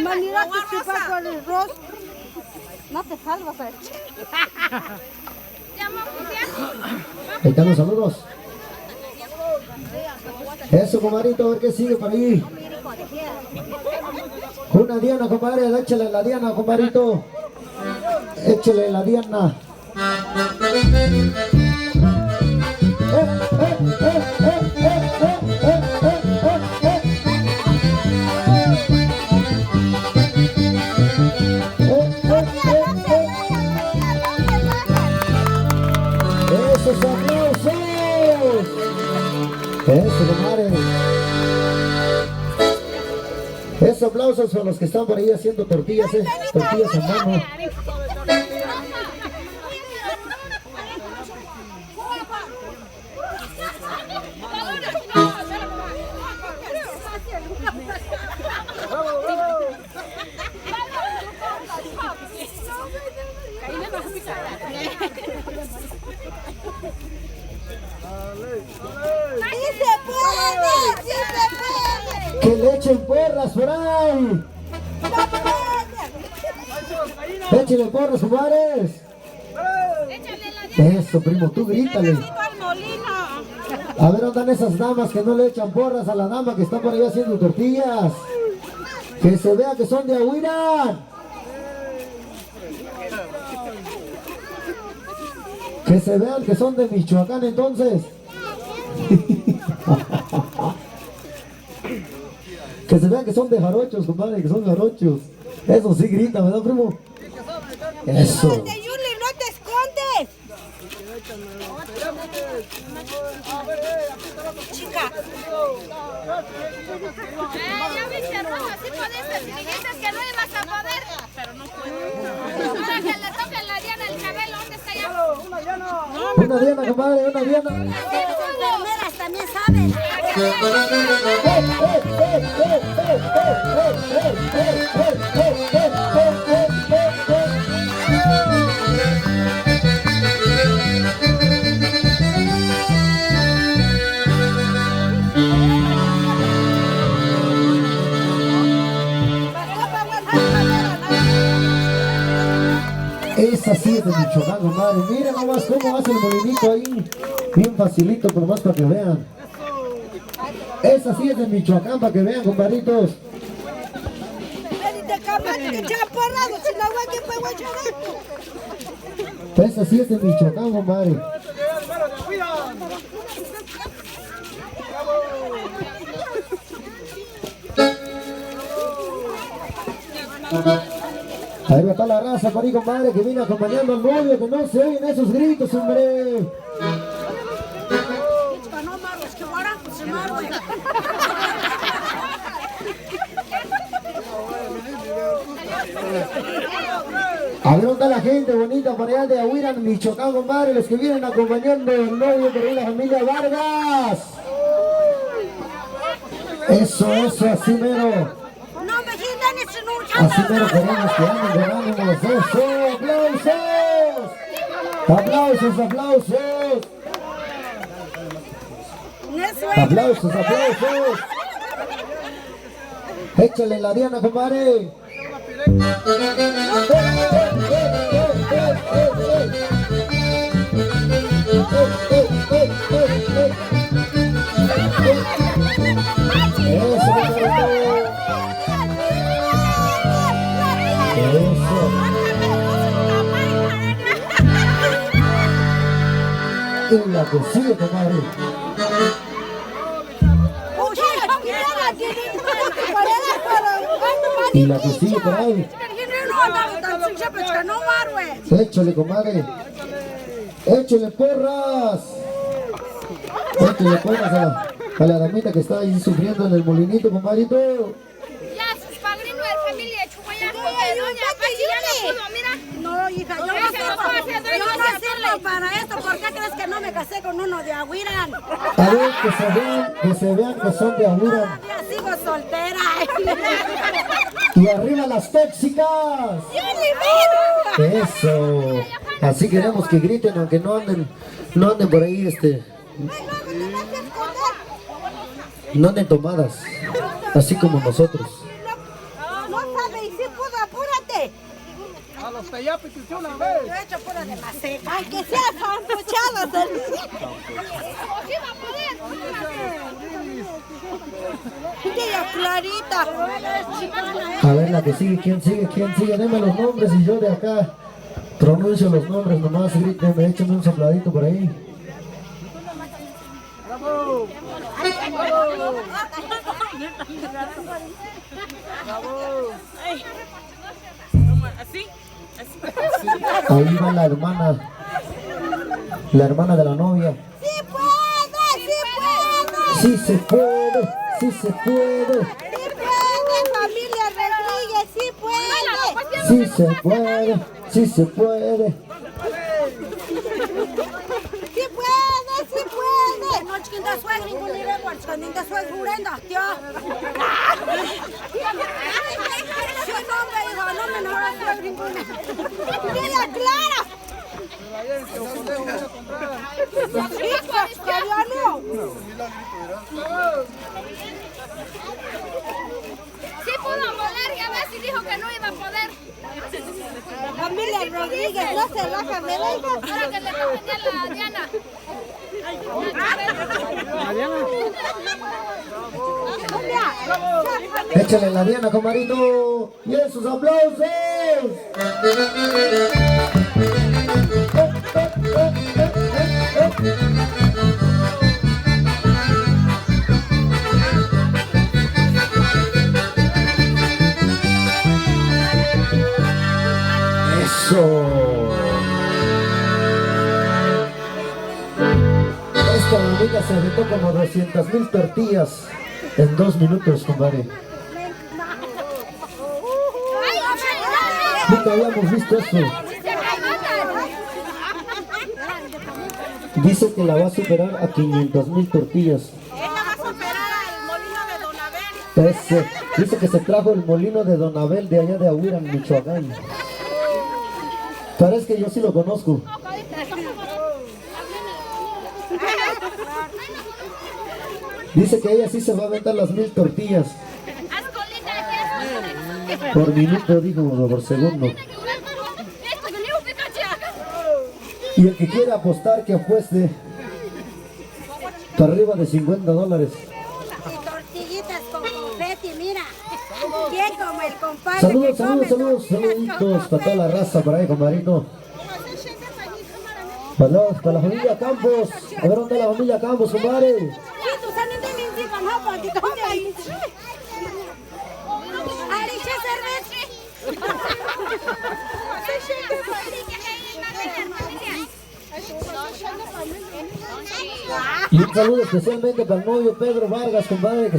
Manera que chupa con el arroz. No te salvas. Ahí están los saludos. Eso, compadrito, a ver qué sigue por ahí. Una diana, compadre, échale la diana, compadrito. Échale la diana. Esos aplausos. Eso, compadre. Esos aplausos son los que están por ahí haciendo tortillas, tortillas a mano. Que le echen porras por ahí. Échale porras, compadres. Eso, primo, tú grítale. A ver, ¿dónde están esas damas que no le echan porras a la dama que está por ahí haciendo tortillas? Que se vea que son de Ahuirán. Que se vean que son de Michoacán, entonces. Que se vean que son de jarochos, compadre, que son jarochos. Eso sí grita, ¿verdad, primo? Eso. Yuli, no te escondes. Chica. Ya viste, Rosa, sí pudiste. Si dijiste que no ibas a poder, pero no puedes. Ahora que le toque la diana el cabello, ¿dónde está ya? Una diana, compadre, una diana. Las enfermeras también saben. Esa sí es de Michoacán, compadre. Miren nomás cómo hace el molinito ahí. Bien facilito, por más para que vean. Esa sí es de Michoacán, para que vean, compadritos. Esa sí es de Michoacán, compadre. Ahí va toda la raza por ahí, compadre, que viene acompañando al novio, que no se oyen esos gritos, hombre. A ver, ¿dónde está la gente bonita para allá de Ahuiran, Michoacán, compadre? Los que vienen acompañando al novio por ahí, la familia Vargas. Eso, así mero. Así mero queremos que anden con ánimos. Eso, aplausos. Aplausos. Échale la Diana, compadre. Y la que sigue, compadre. Y la que sigue por ahí. Échale, comadre. Échale porras. Échale porras a la damita que está ahí sufriendo en el molinito, compadrito. Ya, sus padrinos de familia de Chumayán, porque doña Pachi ya no pudo, mira. No, hija, yo no sirvo para esto. ¿Por qué crees que no me casé con uno de Ahuiran? A ver, que se vean que son de Ahuiran. Ya sigo soltera. Y arriba las tóxicas. Eso. Así queremos que griten, aunque no anden por ahí, no anden tomadas, así como nosotros. No sabe, y si pudo, apúrate. A los tayapes que usted una vez. Yo he hecho pura de maceta. Ay, que sea zampuchadas. ¿Sí va a poder? Ella clarita. A ver, la que sigue, ¿quién sigue? Deme los nombres y yo de acá pronuncio los nombres, nomás griten, échenme un sopladito por ahí. ¡Bravo! Ahí va la hermana de la novia. Sí se puede. Familia Rodríguez, sí puede. Sí se puede. Sí puede. No, chiquita suegra, ningún nivel, chiquita suegra, jurendo, tío. Sí, no, me dijo, no me enamoró suegra ninguna. ¡Mira, Clara! Sí pudo poder, ya ves, y dijo que no iba a poder. Familia Rodríguez, no se raja, me da hija. Ahora que le toquen ya la Diana. Échale la Diana, comadrito. Y esos aplausos. Eso. Esta bonita se aventó como 200,000 tortillas en 2 minutos, compadre. Nunca habíamos visto eso. Dice que la va a superar a 500,000 tortillas. Ella va a superar al molino de Don Abel. Dice que se trajo el molino de Don Abel de allá de Ahuiran, Michoacán. Parece que yo sí lo conozco. Dice que ella sí se va a aventar las 1000 tortillas. Por minuto, dijo, o por segundo. Y el que quiera apostar, que apueste para arriba de $50. Y tortillitas con confeti, mira. Bien como el compadre. Saluditos para toda la raza por ahí, compadrito. Para la familia Campos. A ver, ¿dónde está la familia Campos, compadre? Y un saludo especialmente para el novio Pedro Vargas, compadre, que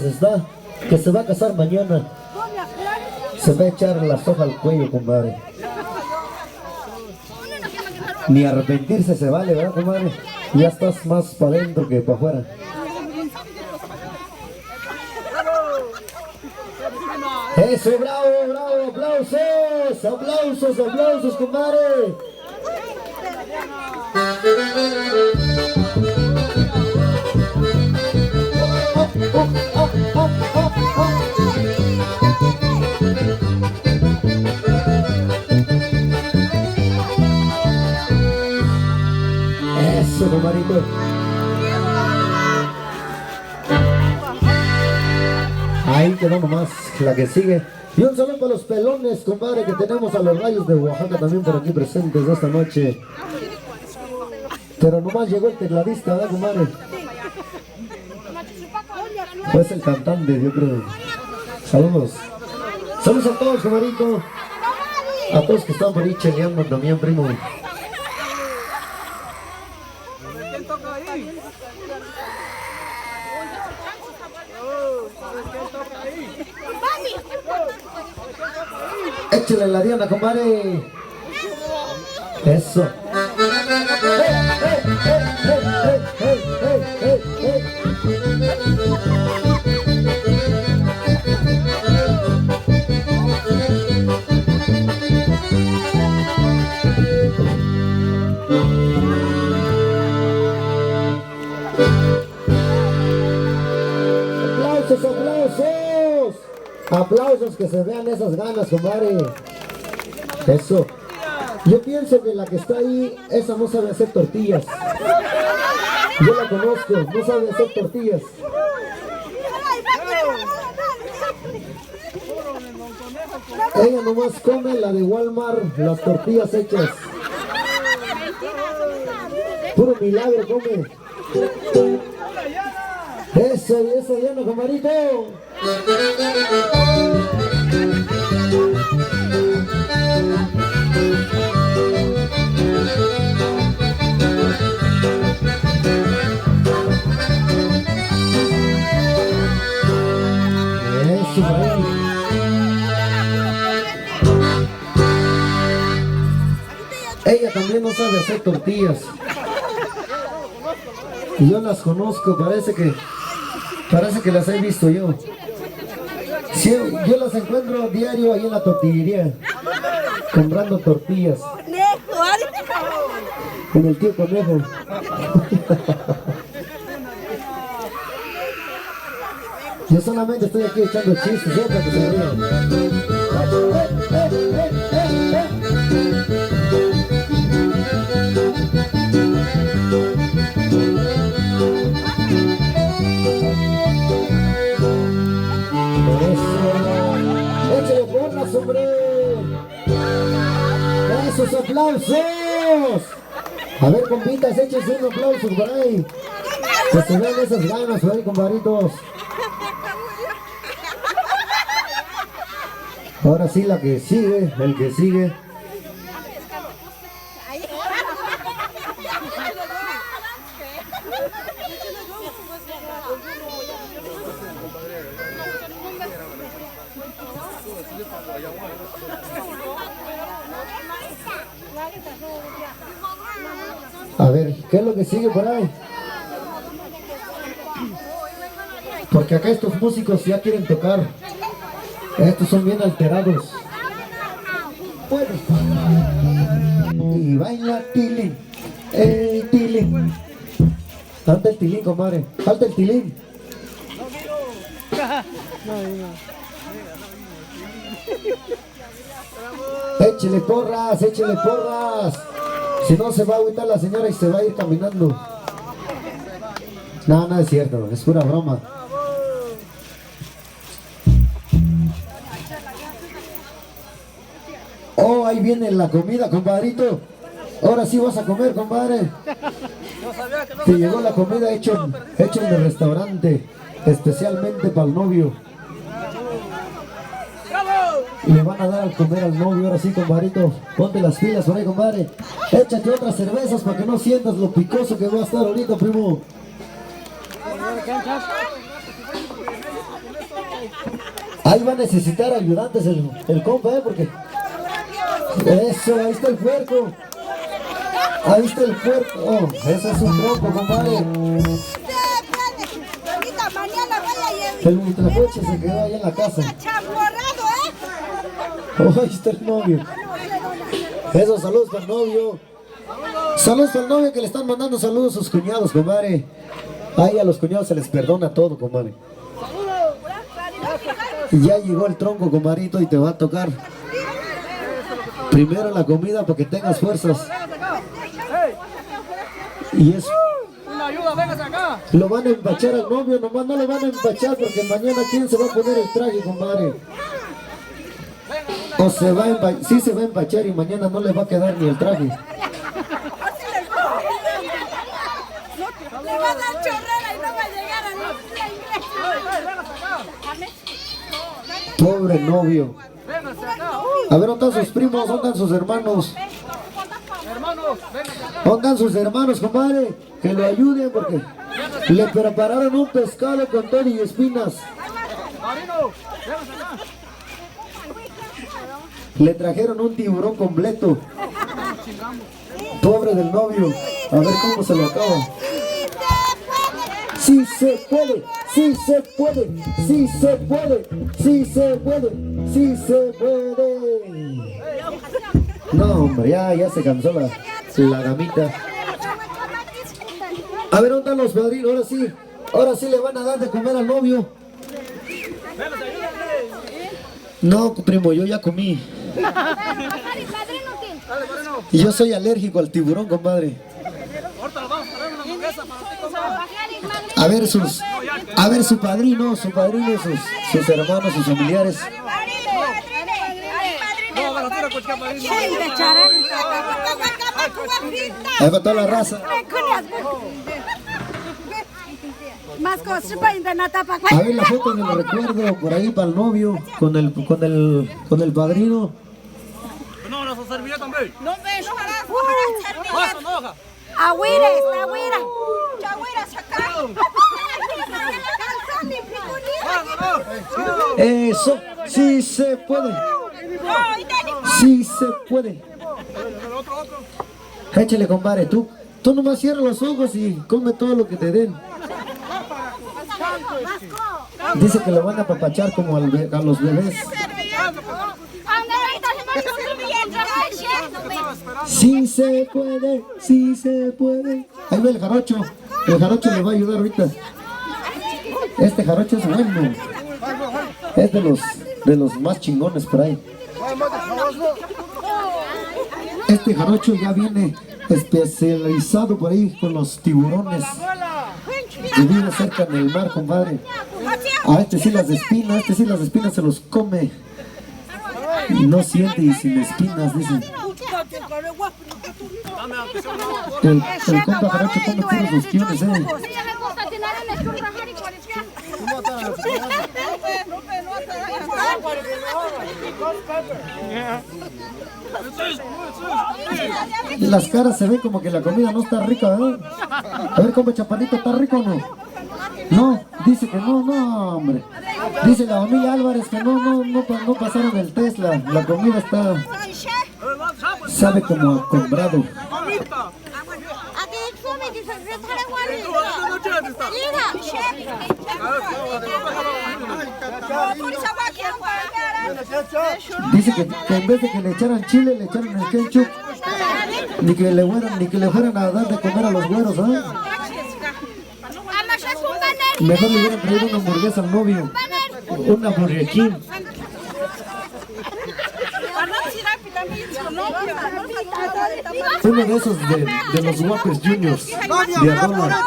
se va a casar mañana. Se va a echar la soja al cuello, compadre. Ni arrepentirse se vale, ¿verdad, comadre? Ya estás más para adentro que para afuera. Eso, bravo, bravo, aplausos, aplausos, aplausos, comadre. Eso, comadrito. Ahí quedó nomás la que sigue. Y un saludo para los pelones, compadre, que tenemos a los Rayos de Oaxaca también por aquí presentes esta noche. Pero nomás llegó el tecladista, ¿verdad, compadre? Pues el cantante, yo creo. Saludos. Saludos a todos, comadrito. A todos que están por ahí cheleando también, primo. Échale la diana, compadre. Eso. Aplausos, aplausos. Aplausos, que se vean esas ganas, compadre. Eso. Yo pienso que la que está ahí, esa no sabe hacer tortillas. Yo la conozco, no sabe hacer tortillas. Ella nomás come la de Walmart, las tortillas hechas. Puro milagro come. Eso, Diana, camarito. Ella también no sabe hacer tortillas. Y yo las conozco, parece que las he visto yo. Sí, yo las encuentro diario ahí en la tortillería, comprando tortillas. Con el tío Conejo. Yo solamente estoy aquí echando chistes, para que se vean. ¡Échale porras, hombre! ¡Esos aplausos! A ver, compitas, échense un aplauso por ahí. Que se vean esas ganas por ahí, compadritos. Ahora sí, la que sigue, el que sigue. A ver, ¿qué es lo que sigue por ahí? Porque acá estos músicos ya quieren tocar. Estos son bien alterados. Puedes. Y baila tilín. El tilín. Falta el tilín, comadre. Falta el tilín. Échele porras, échele porras. Si no, se va a agüitar la señora y se va a ir caminando. No, no es cierto, es pura broma. Oh, ahí viene la comida, compadrito. Ahora sí vas a comer, compadre. Te llegó la comida hecho en el restaurante, especialmente para el novio. Y le van a dar al comer al novio, ahora sí, compadrito. Ponte las pilas por ahí, compadre. Échate otras cervezas para que no sientas lo picoso que va a estar ahorita, primo. Ahí va a necesitar ayudantes el compa, porque... Eso, ahí está el puerco. Ahí está el puerco. Oh, ese es un tronco, compadre. Ahorita mañana vaya El ultracoche se quedó ahí en la casa. chamorrado, Oh, ahí está el novio. Esos saludos para el novio. Saludos para el novio que le están mandando saludos a sus cuñados, compadre. Ahí a los cuñados se les perdona todo, compadre. Ya llegó el tronco, compadrito, y te va a tocar primero la comida para que tengas fuerzas. Y eso. Una ayuda, véngase acá. Lo van a empachar al novio, nomás no lo van a empachar porque mañana quién se va a poner el traje, compadre. O se va a empachar, sí se va a empachar y mañana no le va a quedar ni el traje. Le va a dar chorrera y no va a llegar a la iglesia. Pobre novio. A ver, ¿dónde están sus primos? ¿Dónde están sus hermanos? ¿Dónde están sus hermanos, compadre? Que lo ayuden porque le prepararon un pescado con todo y espinas. Le trajeron un tiburón completo. Pobre del novio. A ver cómo se lo acaba. Sí se puede, sí se puede, sí se puede, sí se puede, sí se puede. No, hombre, ya se cansó la damita. A ver, ¿dónde están los padrinos? Ahora sí le van a dar de comer al novio. No, primo, yo ya comí. Y yo soy alérgico al tiburón, compadre. A ver su padrino, sus hermanos, sus familiares. Ahí va toda la raza. A ver la foto del recuerdo por ahí para el novio con el padrino. No, no, servilleta también. No, agüires. Eso, sí se puede. Sí se puede. Échale, compadre, tú nomás cierra los ojos y come todo lo que te den. Dice que lo van a apapachar como a los bebés. Sí se puede, sí se puede. Ahí va el jarocho. El jarocho le va a ayudar ahorita. Este jarocho es bueno. Es de los más chingones por ahí. Este jarocho ya viene especializado por ahí con los tiburones. Y vive cerca del mar, compadre. A este sí las espinas se los come. Y no siente y sin espinas, dicen. El compa jarocho come puros ostiones, Las caras se ven como que la comida no está rica, ¿verdad? A ver, compa Chaparrito, ¿está rico o no? No, dice que no, hombre. Dice la familia Álvarez que no pasaron el test, la comida está... Sabe como a comprado. Dice que en vez de que le echaran chile, le echaran el ketchup. Ni que le fueran a dar de comer a los güeros, ¿eh? Mejor le hubieran traído una hamburguesa al novio. Una Burger King. Uno de esos de los Whoppers Juniors de $1.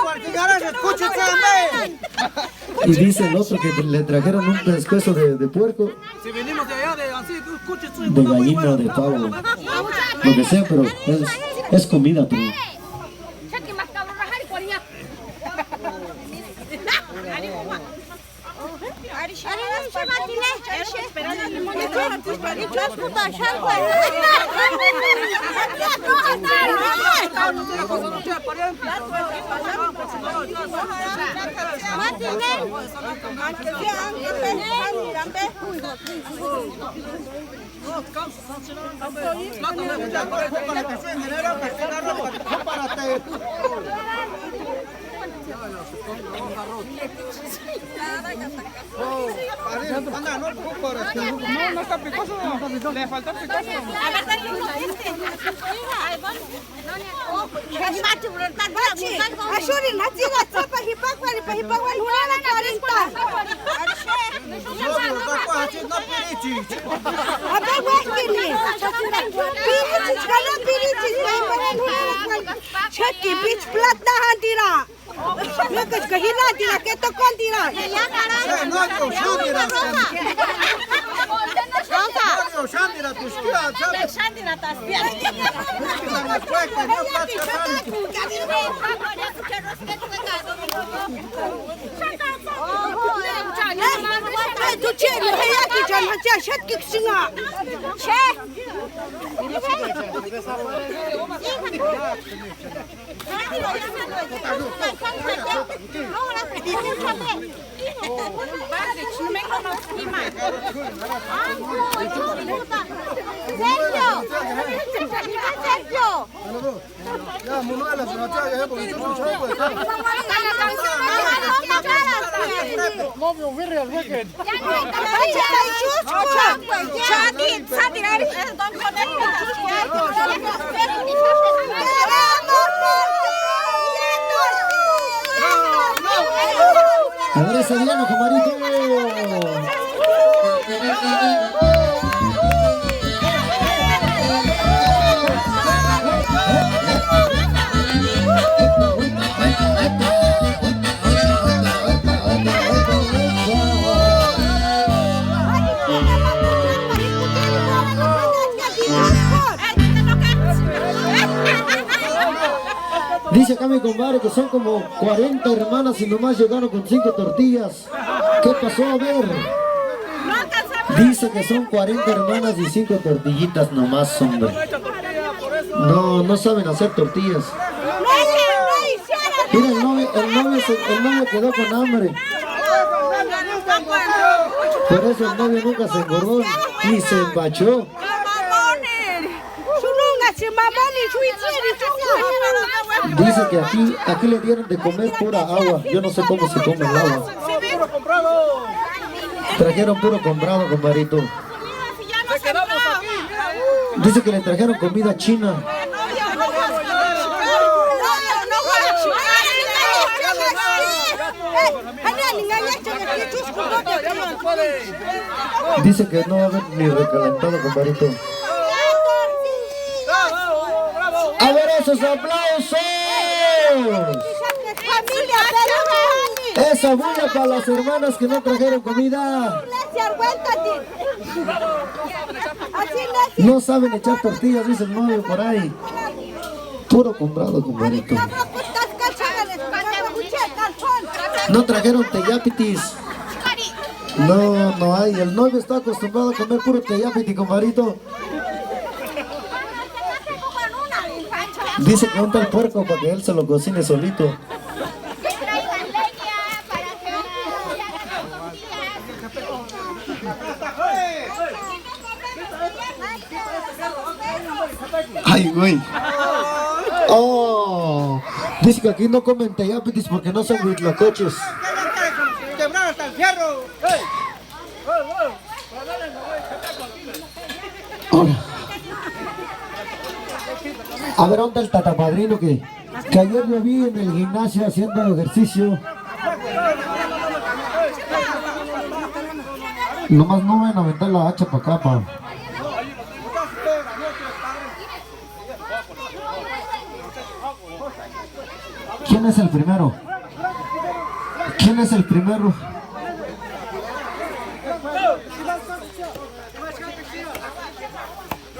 Y dice el otro que le trajeron un pescuezo de puerco, de gallina, de pavo, lo que sea, pero es comida, pero... No está picoso. Le faltó picoso. A ver, dale uno de este. Ashuri, natira tapa hipakwani pa hipakwani hulala 40. Abe wakini. Pirici, Cheki beach plat na handira. Look, kahina tira, que tocan tira. Ahora se viene, comadrito. Dice acá mi compadre que son como 40 hermanas y nomás llegaron con 5 tortillas. ¿Qué pasó? A ver. Dice que son 40 hermanas y 5 tortillitas nomás, hombre. No saben hacer tortillas. Mira, el novio quedó con hambre. Por eso el novio nunca se engordó ni se empachó. Dice que aquí le dieron de comer pura agua. Yo no sé cómo se come el agua. Trajeron puro comprado, compadrito. Dice que le trajeron comida china. Dice que no va a haber ni recalentado, compadrito. A ver esos aplausos. Esa bulla para las hermanas que no trajeron comida. No saben echar tortillas, dice el novio por ahí. Puro comprado, compadrito. No trajeron teyapitis. No hay. El novio está acostumbrado a comer puro teyapiti, compadrito. Dice que unta el puerco para que él se lo cocine solito. Ay, güey. Oh, dice que aquí no comen teyapitis porque no son huitlacoches. ¡Quebrar hasta el fierro! Ahora. A ver, ¿dónde el tatapadrino que ayer lo vi en el gimnasio haciendo ejercicio? Nomás no van a aventar la hacha para acá, pa. ¿Quién es el primero? ¿Quién es el primero?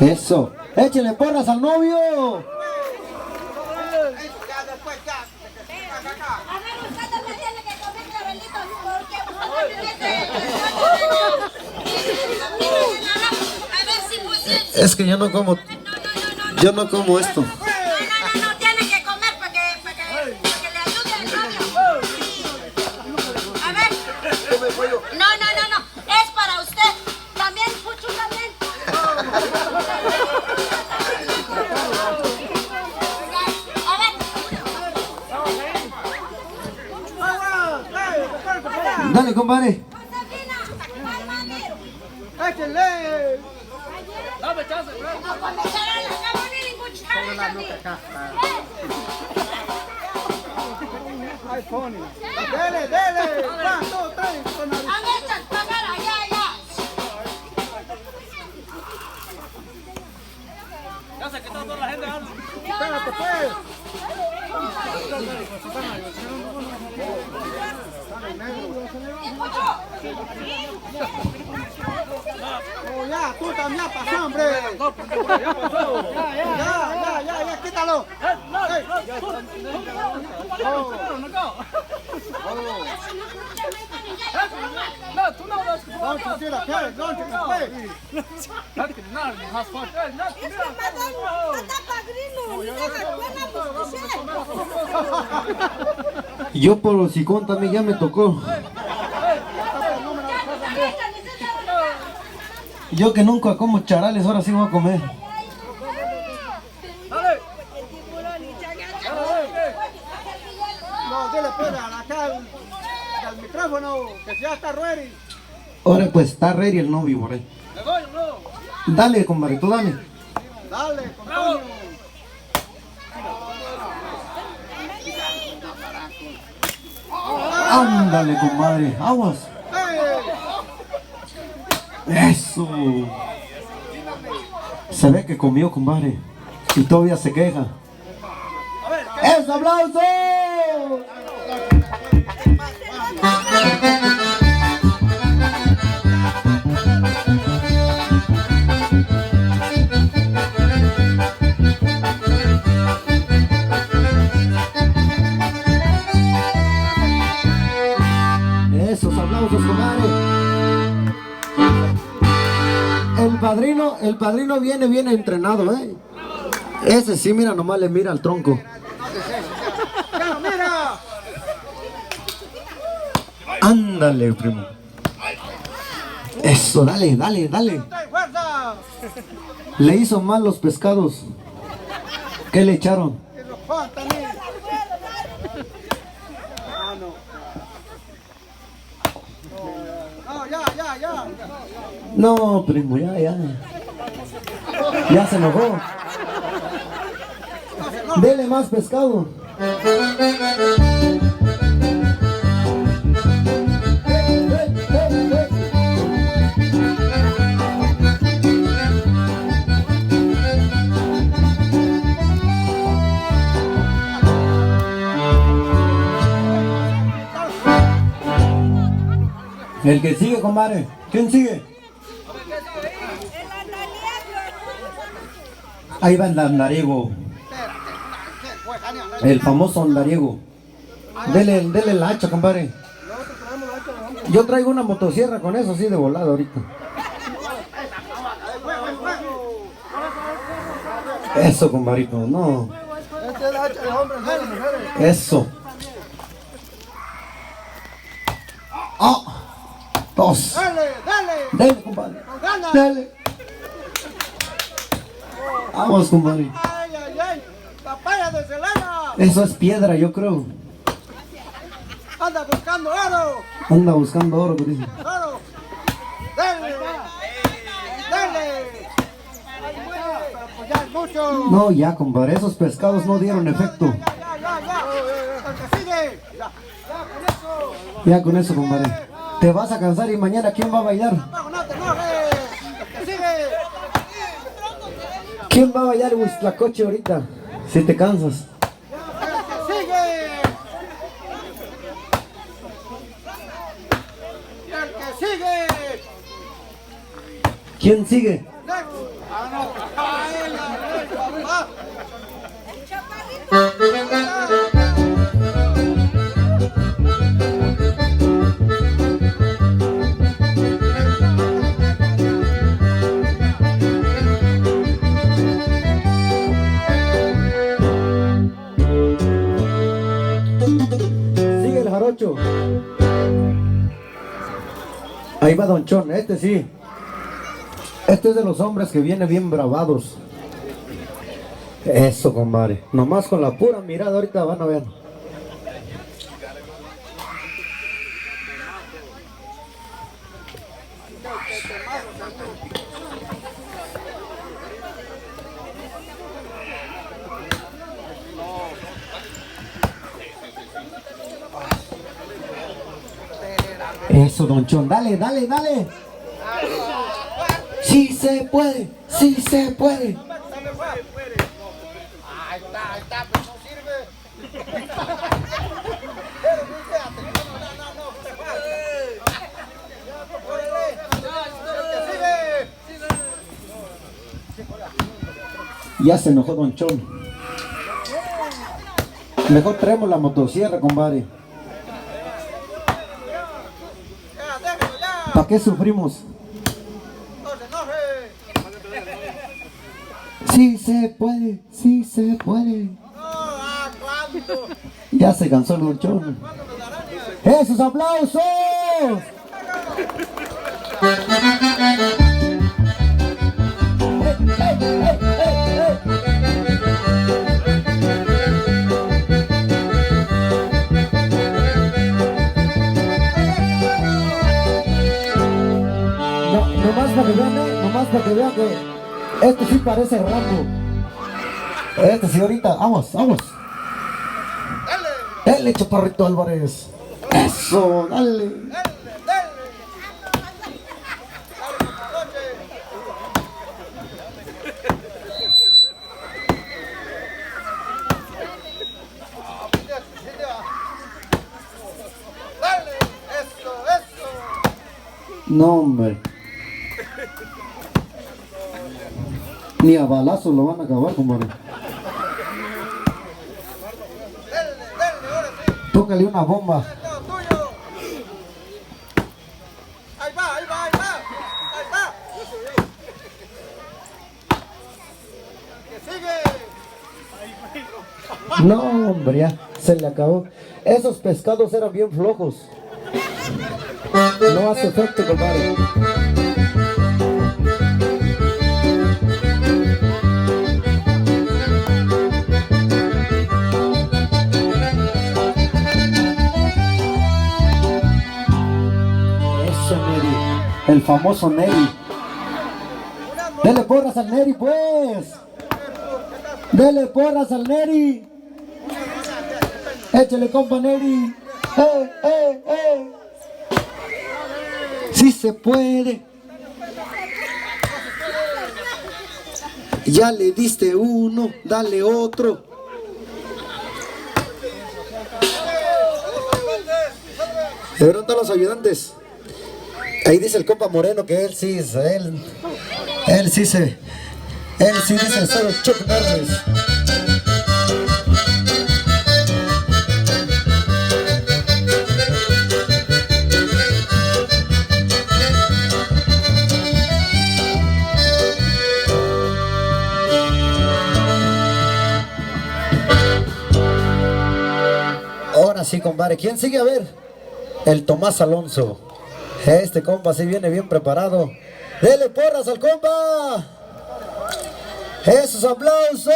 Eso. ¡Échale porras al novio! Es que yo no como esto. Tiene que comer para que le ayude al novio. A ver. No, es para usted. También, Puchu, también. A ver. Dale, compadre. ¡Échenle! Dame chance, bro. ¡Ay, Pony! ¡Dele, dele! ¡1, 2, 3! Con la... Ya se quitó toda la gente. ¡Espérate, pues! ¡Oh, ya! ¡Tú también ya pasó, hombre! Ya pasó. ¡Ya! ¡Quítalo! No, tú no vas a Don't you see the carrot? Don't you play? Not que nada, ni has fun. Not que Yo por hocicón también ya me tocó. Yo que nunca como charales, ahora sí voy a comer. No, dile pues acá al micrófono que ya está ready. Ahora pues está ready el novio por ahí. Le doy, bro. Dale, compadre, tú dale. Dale, con Toño. Ándale, compadre, aguas. Eso. Se ve que comió, compadre. Y todavía se queja. ¡Eso, aplauso! Esos aplausos, compadre. El padrino viene bien entrenado, ¿eh? Ese sí, mira, nomás le mira al tronco. ¡Ya, mira! Ándale, primo. Eso, dale, dale, dale. ¡Fuerza! Le hizo mal los pescados. ¿Qué le echaron? ¡Que nos falta, mira! No, ya. No, primo, ya. Ya se enojó. Dele más pescado. El que sigue, compadre. ¿Quién sigue? Ahí va el andariego. El famoso andariego. Dele la hacha, compadre. Yo traigo una motosierra con eso así de volado ahorita. Eso, compadrito, no. Eso. ¡Oh! Dos. Dale, compadre. Dale. Vamos, compadre. ¡Ay! ¡Papaya de Selena! Eso es piedra, yo creo. ¡Anda buscando oro! Anda buscando oro, dice. ¡Oro! ¡Dale! Pues ya es mucho. No, ya, compadre, esos pescados no dieron efecto. El que sigue. Con eso. Ya con eso, compadre. Te vas a cansar y mañana ¿quién va a bailar? No te enojes. El que sigue. ¿Quién va a bailar Huitlacoche ahorita? Si te cansas. El que sigue. El que sigue. ¿Quién sigue? Sigue el jarocho. Ahí va Don Chon, este sí. Este es de los hombres que viene bien bravados. Eso, compadre. Nomás con la pura mirada ahorita van a ver. Eso, Don Chon, dale, dale, dale. Sí se puede, sí se puede. Ahí está, pero no sirve. Pero fíjate, no, se sigue. Ya se enojó Don Chon. Mejor traemos la motosierra, compadre. ¿Para qué sufrimos? Sí se puede, sí se puede. Ya se cansó el Don Chon. ¡Esos aplausos! Nomás para que vean que este sí parece Rambo. Este sí ahorita, vamos. Dale, Chaparrito Álvarez. Eso, dale. No, hombre. Ni a balazos lo van a acabar, compadre. Póngale una bomba. Ahí va. Que sigue. No, hombre, ya se le acabó. Esos pescados eran bien flojos. No hace efecto, compadre. El famoso Neri. Dele porras al Neri, pues. Dele porras al Neri. Échale, compa Neri. Sí se puede. Ya le diste uno, dale otro. ¿De dónde están los ayudantes? Ahí dice el compa Moreno que él sí dice solo Chuck Norris. Ahora sí, compadre, ¿quién sigue? A ver, el Tomás Alonso. Este compa sí viene bien preparado. ¡Dele porras al compa! ¡Esos aplausos!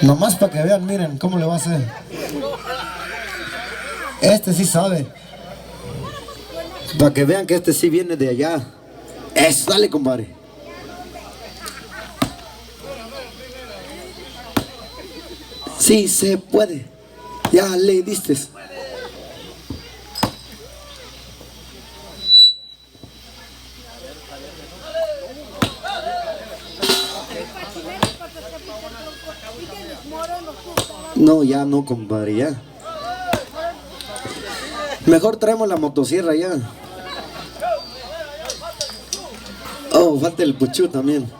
Nomás para que vean, miren cómo le va a hacer. Este sí sabe. Para que vean que este sí viene de allá. Eso, dale, compadre. Sí se puede. Ya le diste. No, ya no, compadre, ya. Mejor traemos la motosierra ya. Oh, falta el puchú también.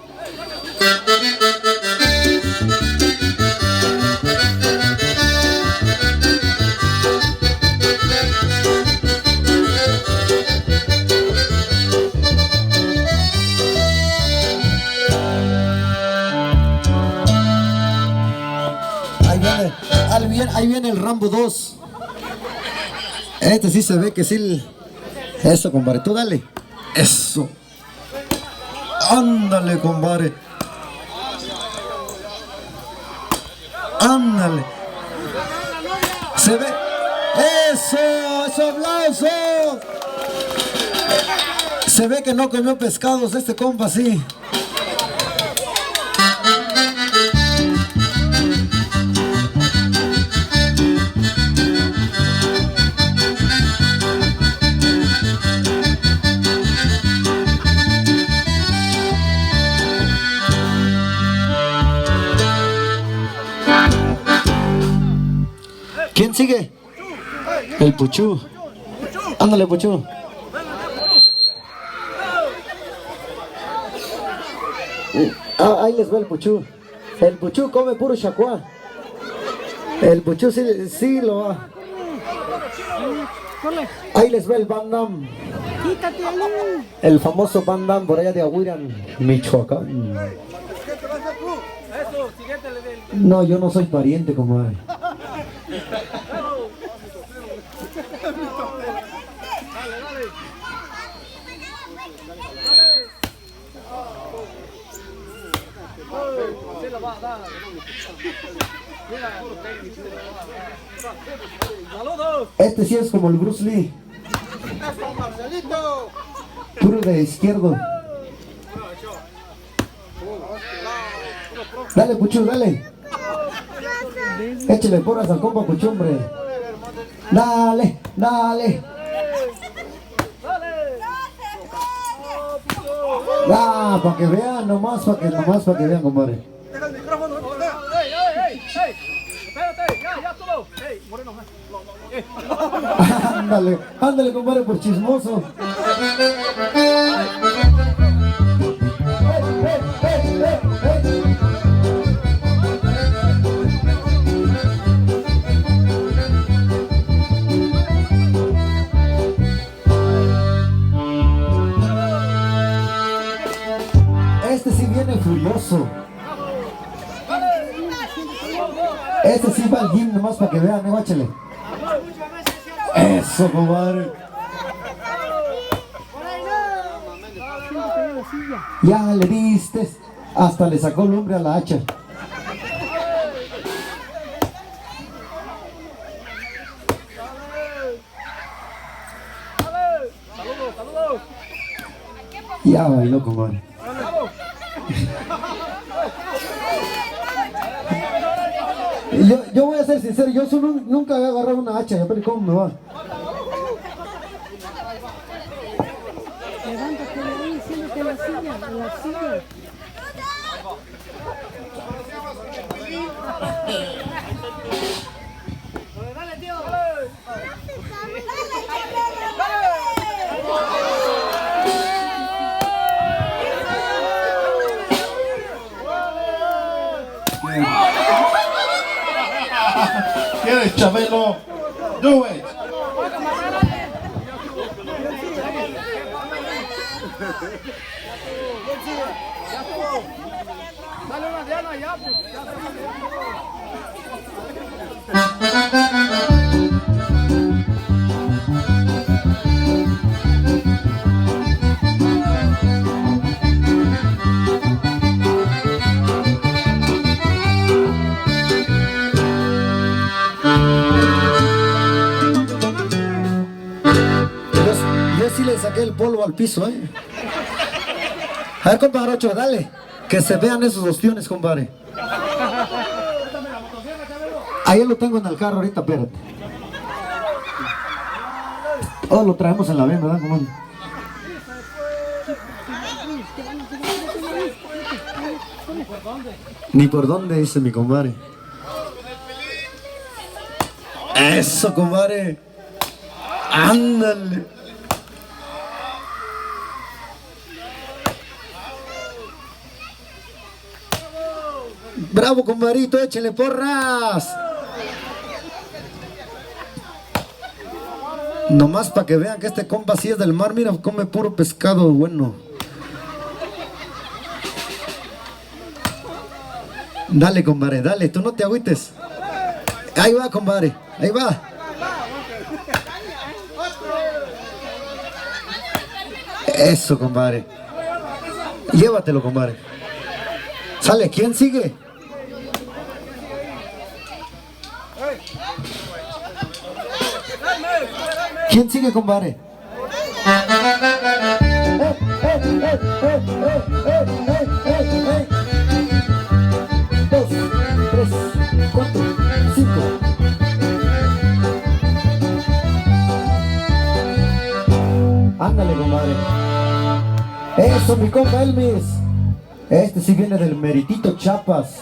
Ahí viene el Rambo 2. Este sí se ve que sí. Eso, compadre, tú dale. Eso. Ándale, compadre. Ándale. Se ve. Eso, aplauso. Se ve que no comió pescados este compa, sí. ¿Quién sigue? El Puchú. Ándale, Puchú. Ahí les va el Puchú. El Puchú come puro chacuá. El Puchú sí lo va. Ahí les va el Van Damme. El famoso Van Damme por allá de Ahuiran, Michoacán. No, yo no soy pariente, comadre. Este sí es como el Bruce Lee. Puro de izquierdo. Dale, Puchú, dale. Échale porras al compa Puchú, hombre. Dale, dale. Ah, para que vean, nomás para que vean, compadre. Deja el micrófono. ¡Ey! Espérate, ya estuvo. ¡Ey, Moreno! Ándale, ándale, compadre, por chismoso. Este sí viene furioso. Este sí va al gym nomás para que vean, guáchale. Eso, compadre. Ya le diste. Hasta le sacó lumbre a la hacha. ¡Saludos! Ya bailó, compadre. Yo voy a ser sincero, yo nunca he agarrado una hacha, pero ¿cómo me va? Levántate de ahí, siéntate en la silla, ¡Dale, tío! ¿Quieres, Chabelo? Do it. Dale una diana ya, pues. Yo sí le saqué el polvo al piso, ¿eh? A ver, compadre Rocho, dale. Que se vean esos ostiones, compadre. Ahí lo tengo en el carro ahorita, espérate. Oh, lo traemos en la ven, ¿verdad, compadre? Ni por dónde, dice mi compadre. Eso, compadre. Ándale. Bravo, compadrito, échale porras. Nomás para que vean que este compa sí es del mar, mira, come puro pescado bueno. Dale, compadre, dale, tú no te agüites. Ahí va, compadre, ahí va. Eso, compadre. Llévatelo, compadre. Sale, ¿quién sigue? ¿Quién sigue, compadre? Dos, tres, cuatro, cinco. Ándale, compadre. Eso, mi compa Elmis. Este sí viene del Meritito Chiapas.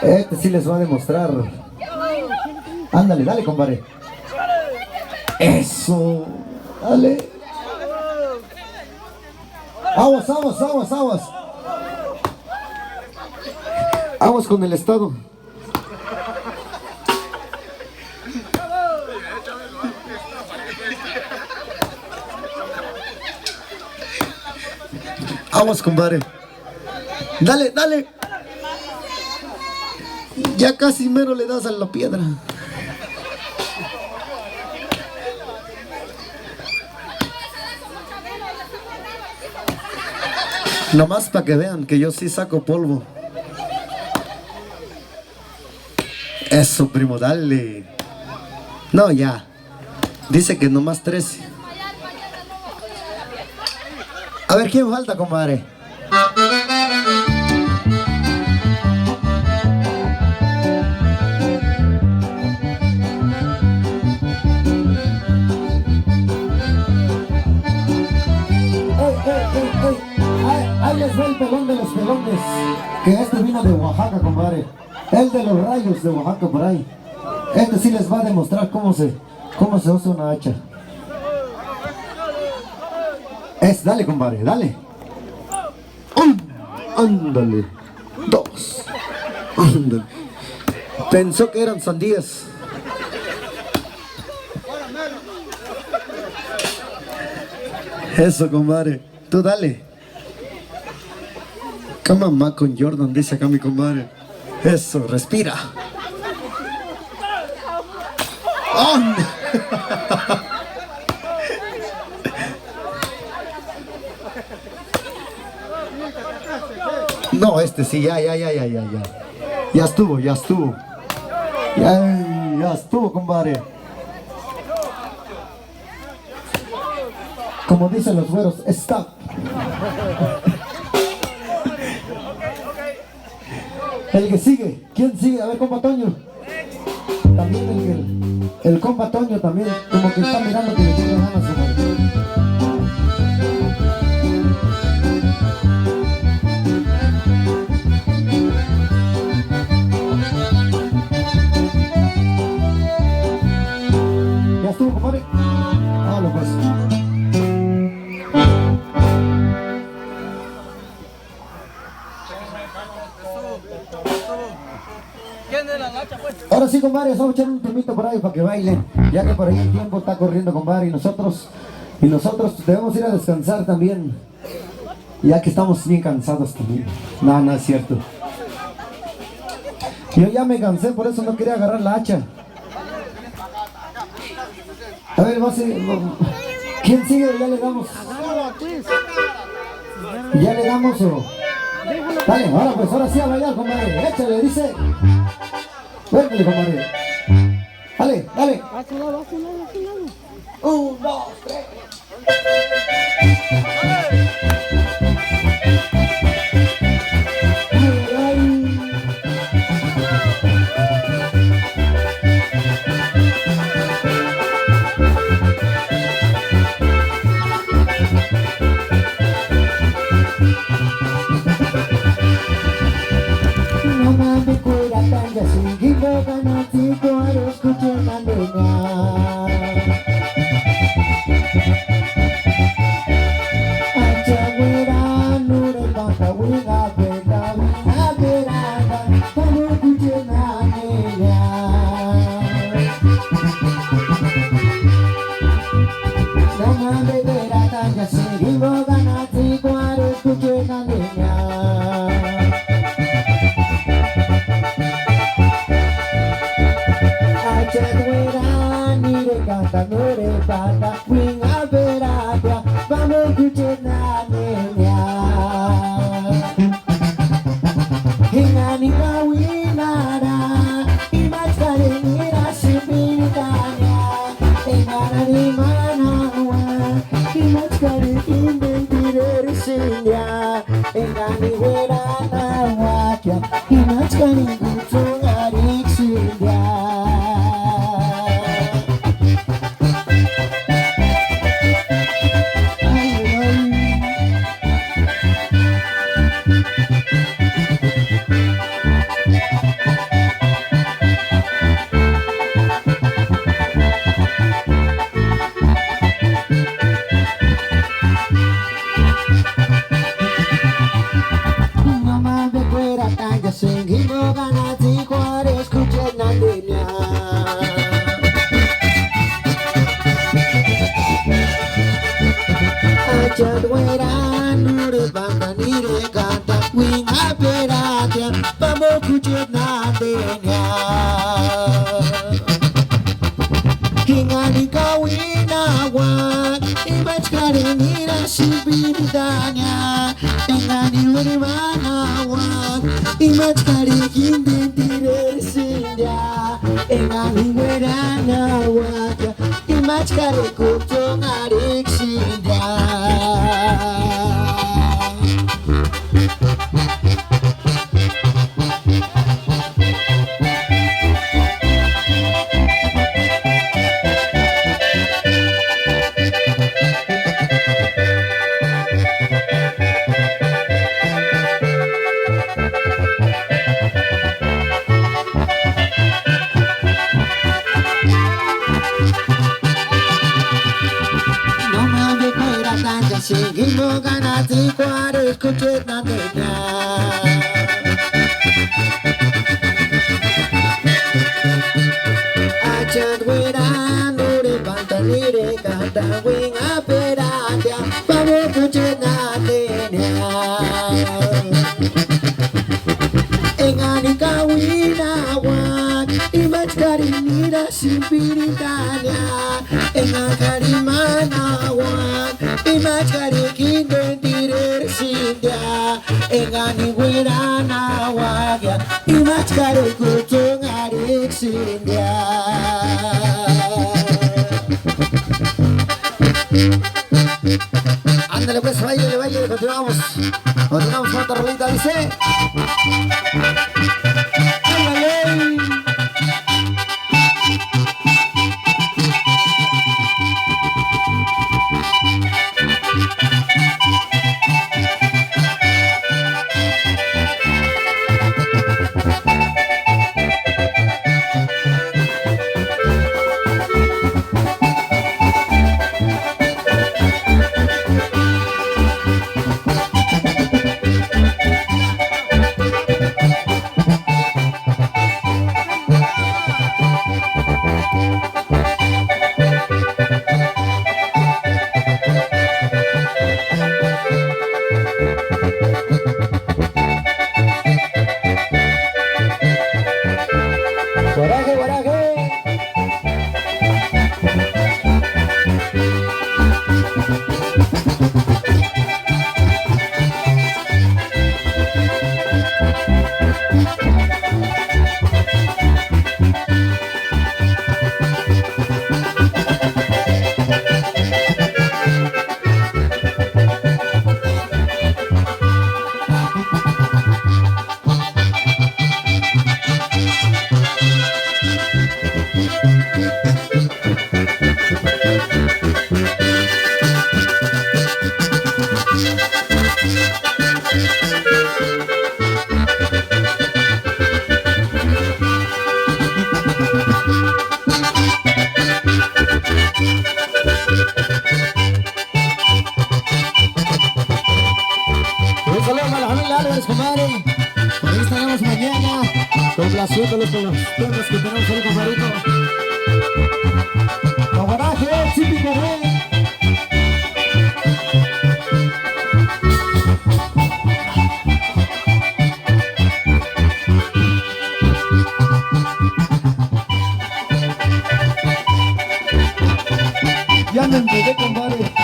Este sí les va a demostrar. Ándale, dale, compadre. Eso. Dale. Aguas, aguas, aguas, aguas. Aguas con el Estado. Aguas, compadre. Dale, dale. Ya casi mero le das a la piedra. Nomás para que vean que yo sí saco polvo. Eso, primo, dale. No, ya. Dice que nomás 13. A ver, ¿quién falta, compadre? Ahí les va el pelón de los pelones. Que este vino de Oaxaca, compadre. El de los rayos de Oaxaca, por ahí. Este sí les va a demostrar cómo se usa una hacha. Dale, compadre, dale. Ándale. 2. Ándale. Pensó que eran sandías. Eso, compadre. Tú dale. Mamá con Jordan, dice acá mi compadre. Eso, respira. ¡Oh! No, este sí, ya. Ya estuvo. Ya estuvo, compadre. Como dicen los güeros, stop. El que sigue, ¿quién sigue? A ver, compa Toño. También el compa Toño también, como que está mirando que le tiene ganas a su ¿Ya estuvo, compadre? Hágalo pues. Ahora sí, compadre, vamos a echar un temito por ahí para que bailen, ya que por ahí el tiempo está corriendo, compadre, y nosotros debemos ir a descansar también, ya que estamos bien cansados también. No es cierto. Yo ya me cansé, por eso no quería agarrar la hacha. A ver, ¿quién sigue? Ya le damos. ¿Ya le damos o...? Dale, ahora sí a bailar, compadre. Échale, dice. Véngale, compadre. Dale. A su lado. 1, 2, 3. kuchet na denya Kingani kawina wak Imach karinira sibintanya Engani urimana wak Imach karikinde tiresinja Engani werana wak Imach karikutong ariksinja Seguimos ganando y cuando escuché la negra Achan guerano de pantanire canta wing aperadia Vamos escuché la negra En anika wina wak Imach karinira simpiritanya En akarimana wak Imach karikindo tirer sindia En aniguirana wak Imach karikutong arik sindia Ándale pues, baile, continuamos con otra rolita, dice ¡ándale! Complaciéndolos con los temas que tenemos ahí, compadrito. Coraje, típico rey. Ya me entregué, compadre.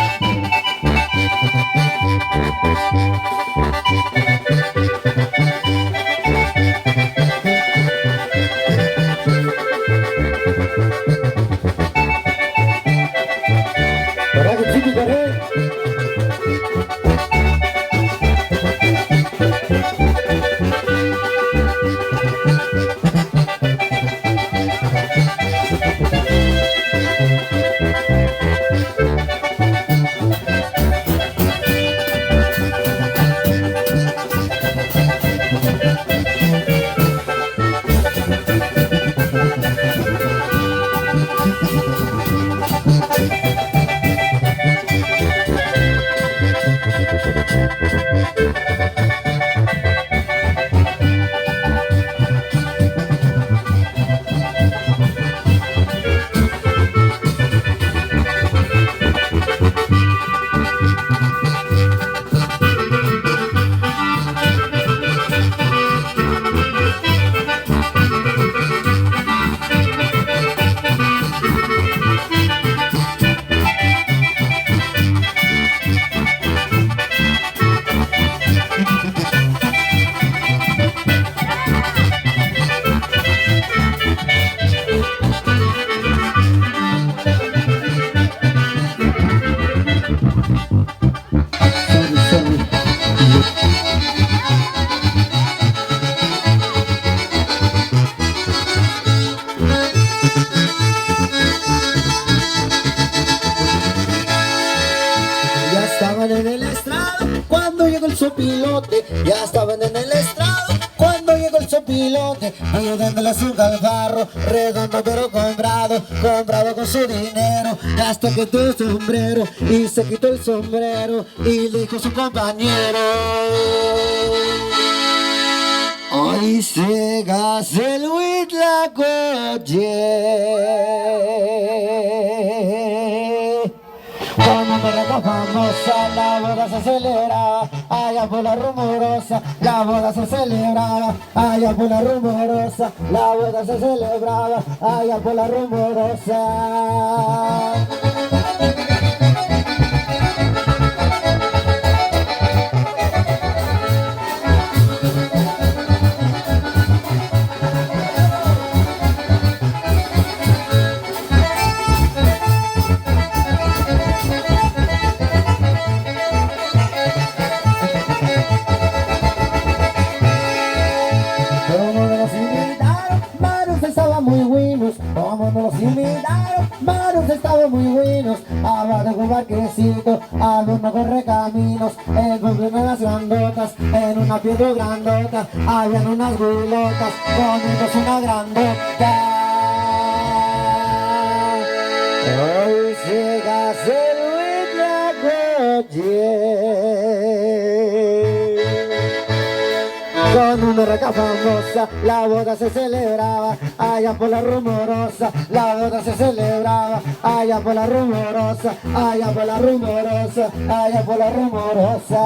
sopilote ya estaban en el estrado. Cuando llegó el sopilote, ayudándole su galvarro, redondo pero comprado con su dinero. Hasta que tuvo el sombrero y se quitó el sombrero y le dijo a su compañero: hoy se gase el Huitlacoche. Como me la famosa, la boda se celebraba allá por la rumorosa, la boda se celebraba allá por la rumorosa, la boda se celebraba allá por la rumorosa. Como nos invitaron, manos estaban muy buenos. Abajo un barquecito, algunos corre caminos. El pueblo en las grandotas, en una piedra grandota, habían unas guilotas, comiéndose una grandota. Hoy se gase el Huitlacoche. Con una raca famosa, la boda se celebraba allá por la rumorosa, la boda se celebraba allá por la rumorosa, allá por la rumorosa, allá por la rumorosa.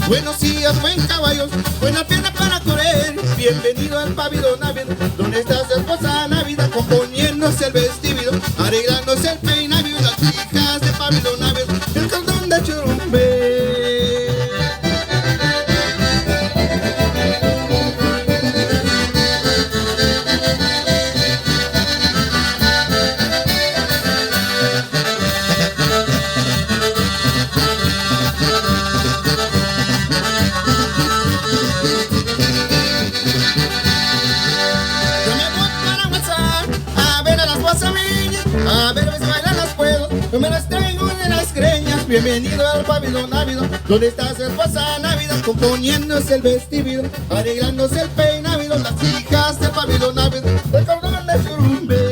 Buenos días, buen caballos, buena pierna para correr. Bienvenido al pabellón Navidad, donde está su esposa Navidad, componiéndose el vestido, arreglándose el peinado, las hijas de pabellón Navidad, el cordón de churumbe. A ver si bailan las puedo, yo me las traigo de las greñas. Bienvenido al pabellón Navidad, donde está su esposa Navidad, componiéndose el vestido, arreglándose el peinado, las hijas del pabellón Navidad, el cordón de churumbe.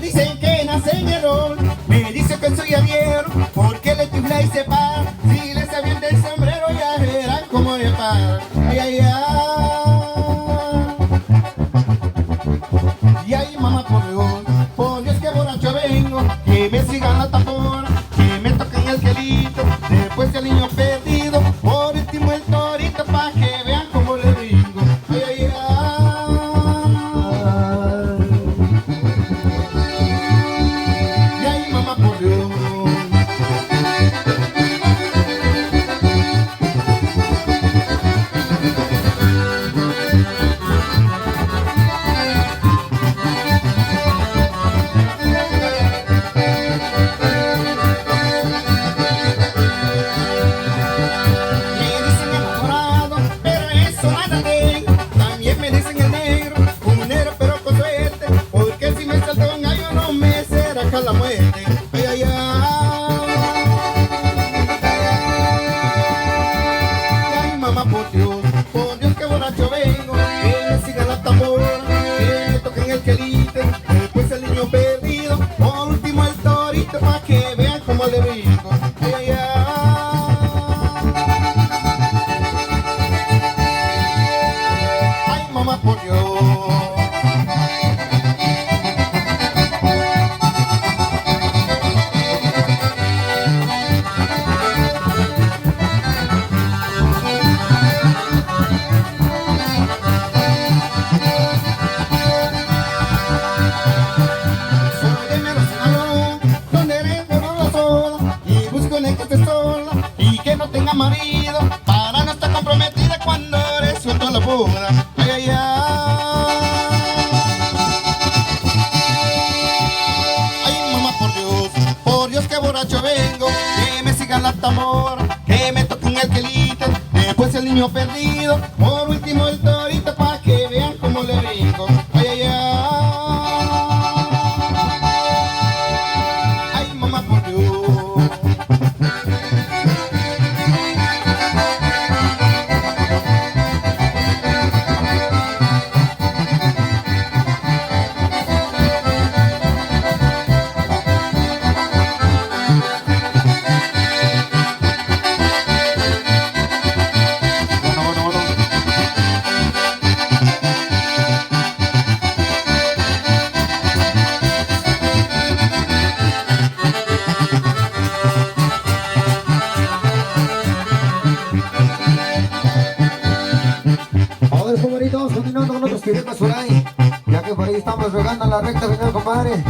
Dicen que nace en error, me dice que soy arriero, porque le tufla y se para, si le está bien del eso nada tengo. También me dicen el negro, un negro pero con suerte, porque si me saltó un gallo no me será con la muerte. Ay, ay, ay, mamá, por Dios que borracho vengo, que me sigan la tambora, que me toquen el quelite, después el niño perdido, por último el torito, pa' que vean cómo le brinco. Ay, ay, ay. Ay, mamá, por Dios. Y que no tenga marido para no estar comprometida cuando eres suelto la boda. Ay, ay, ay. Ay, mamá, por Dios que borracho vengo, que me sigan la tambora, que me toquen el quelite, después el niño perdido, por último el torito, pa' que vean cómo le brinco. Ay, ay, ay. Ay, mamá, por Dios. Continuando con otros piratas por ahí, ya que por ahí estamos regando la recta final, compadre.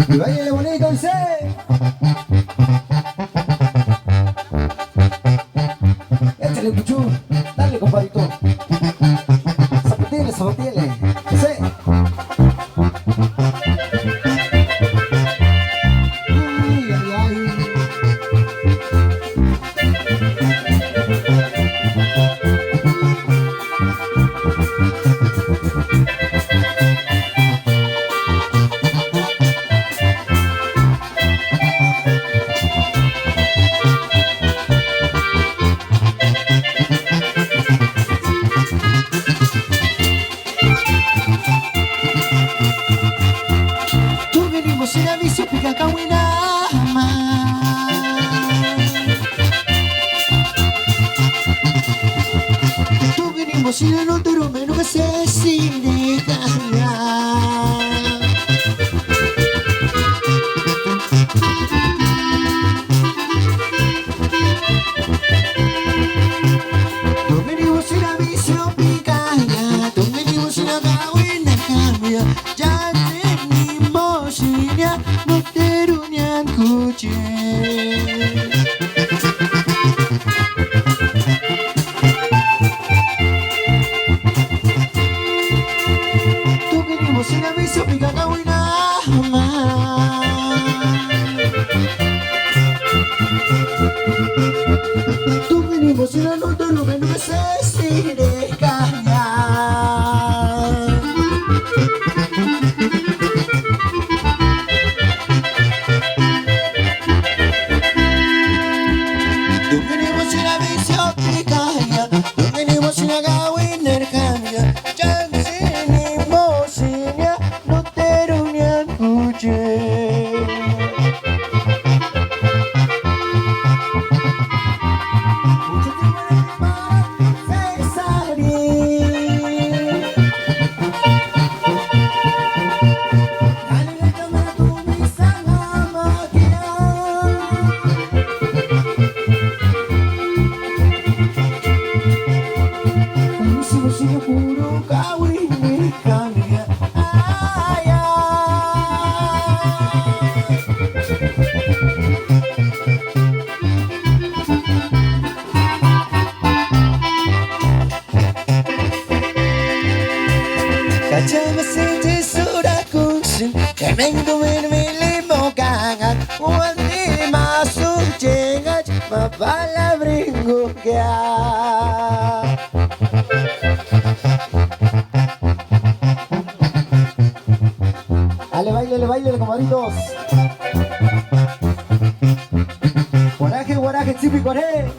Y váyale bonito, dice. Échale, puchú, dale, compadrito. Zapatile, zapatile, dice. Ay, ay, ay. Si no te lo menos que se sin tú venimos sin aviso picaña, tú venimos sin agüina cambia, ya tenemos sin ya no te ruñan coche. Sin aviso, pica cahuina tú venimos sin la nota, lo menos que se sin caña. Tú venimos sin aviso, pica caña, tú venimos sin la cahuina cambia. Puro kawin kami. Ay, ay. Kacama sinti sudah kusin, kemengu minmi mogangan, wani masuk jengat, mapala bringu kya. Báilele, compadritos. Guaraje, guaraje, chipi, coré.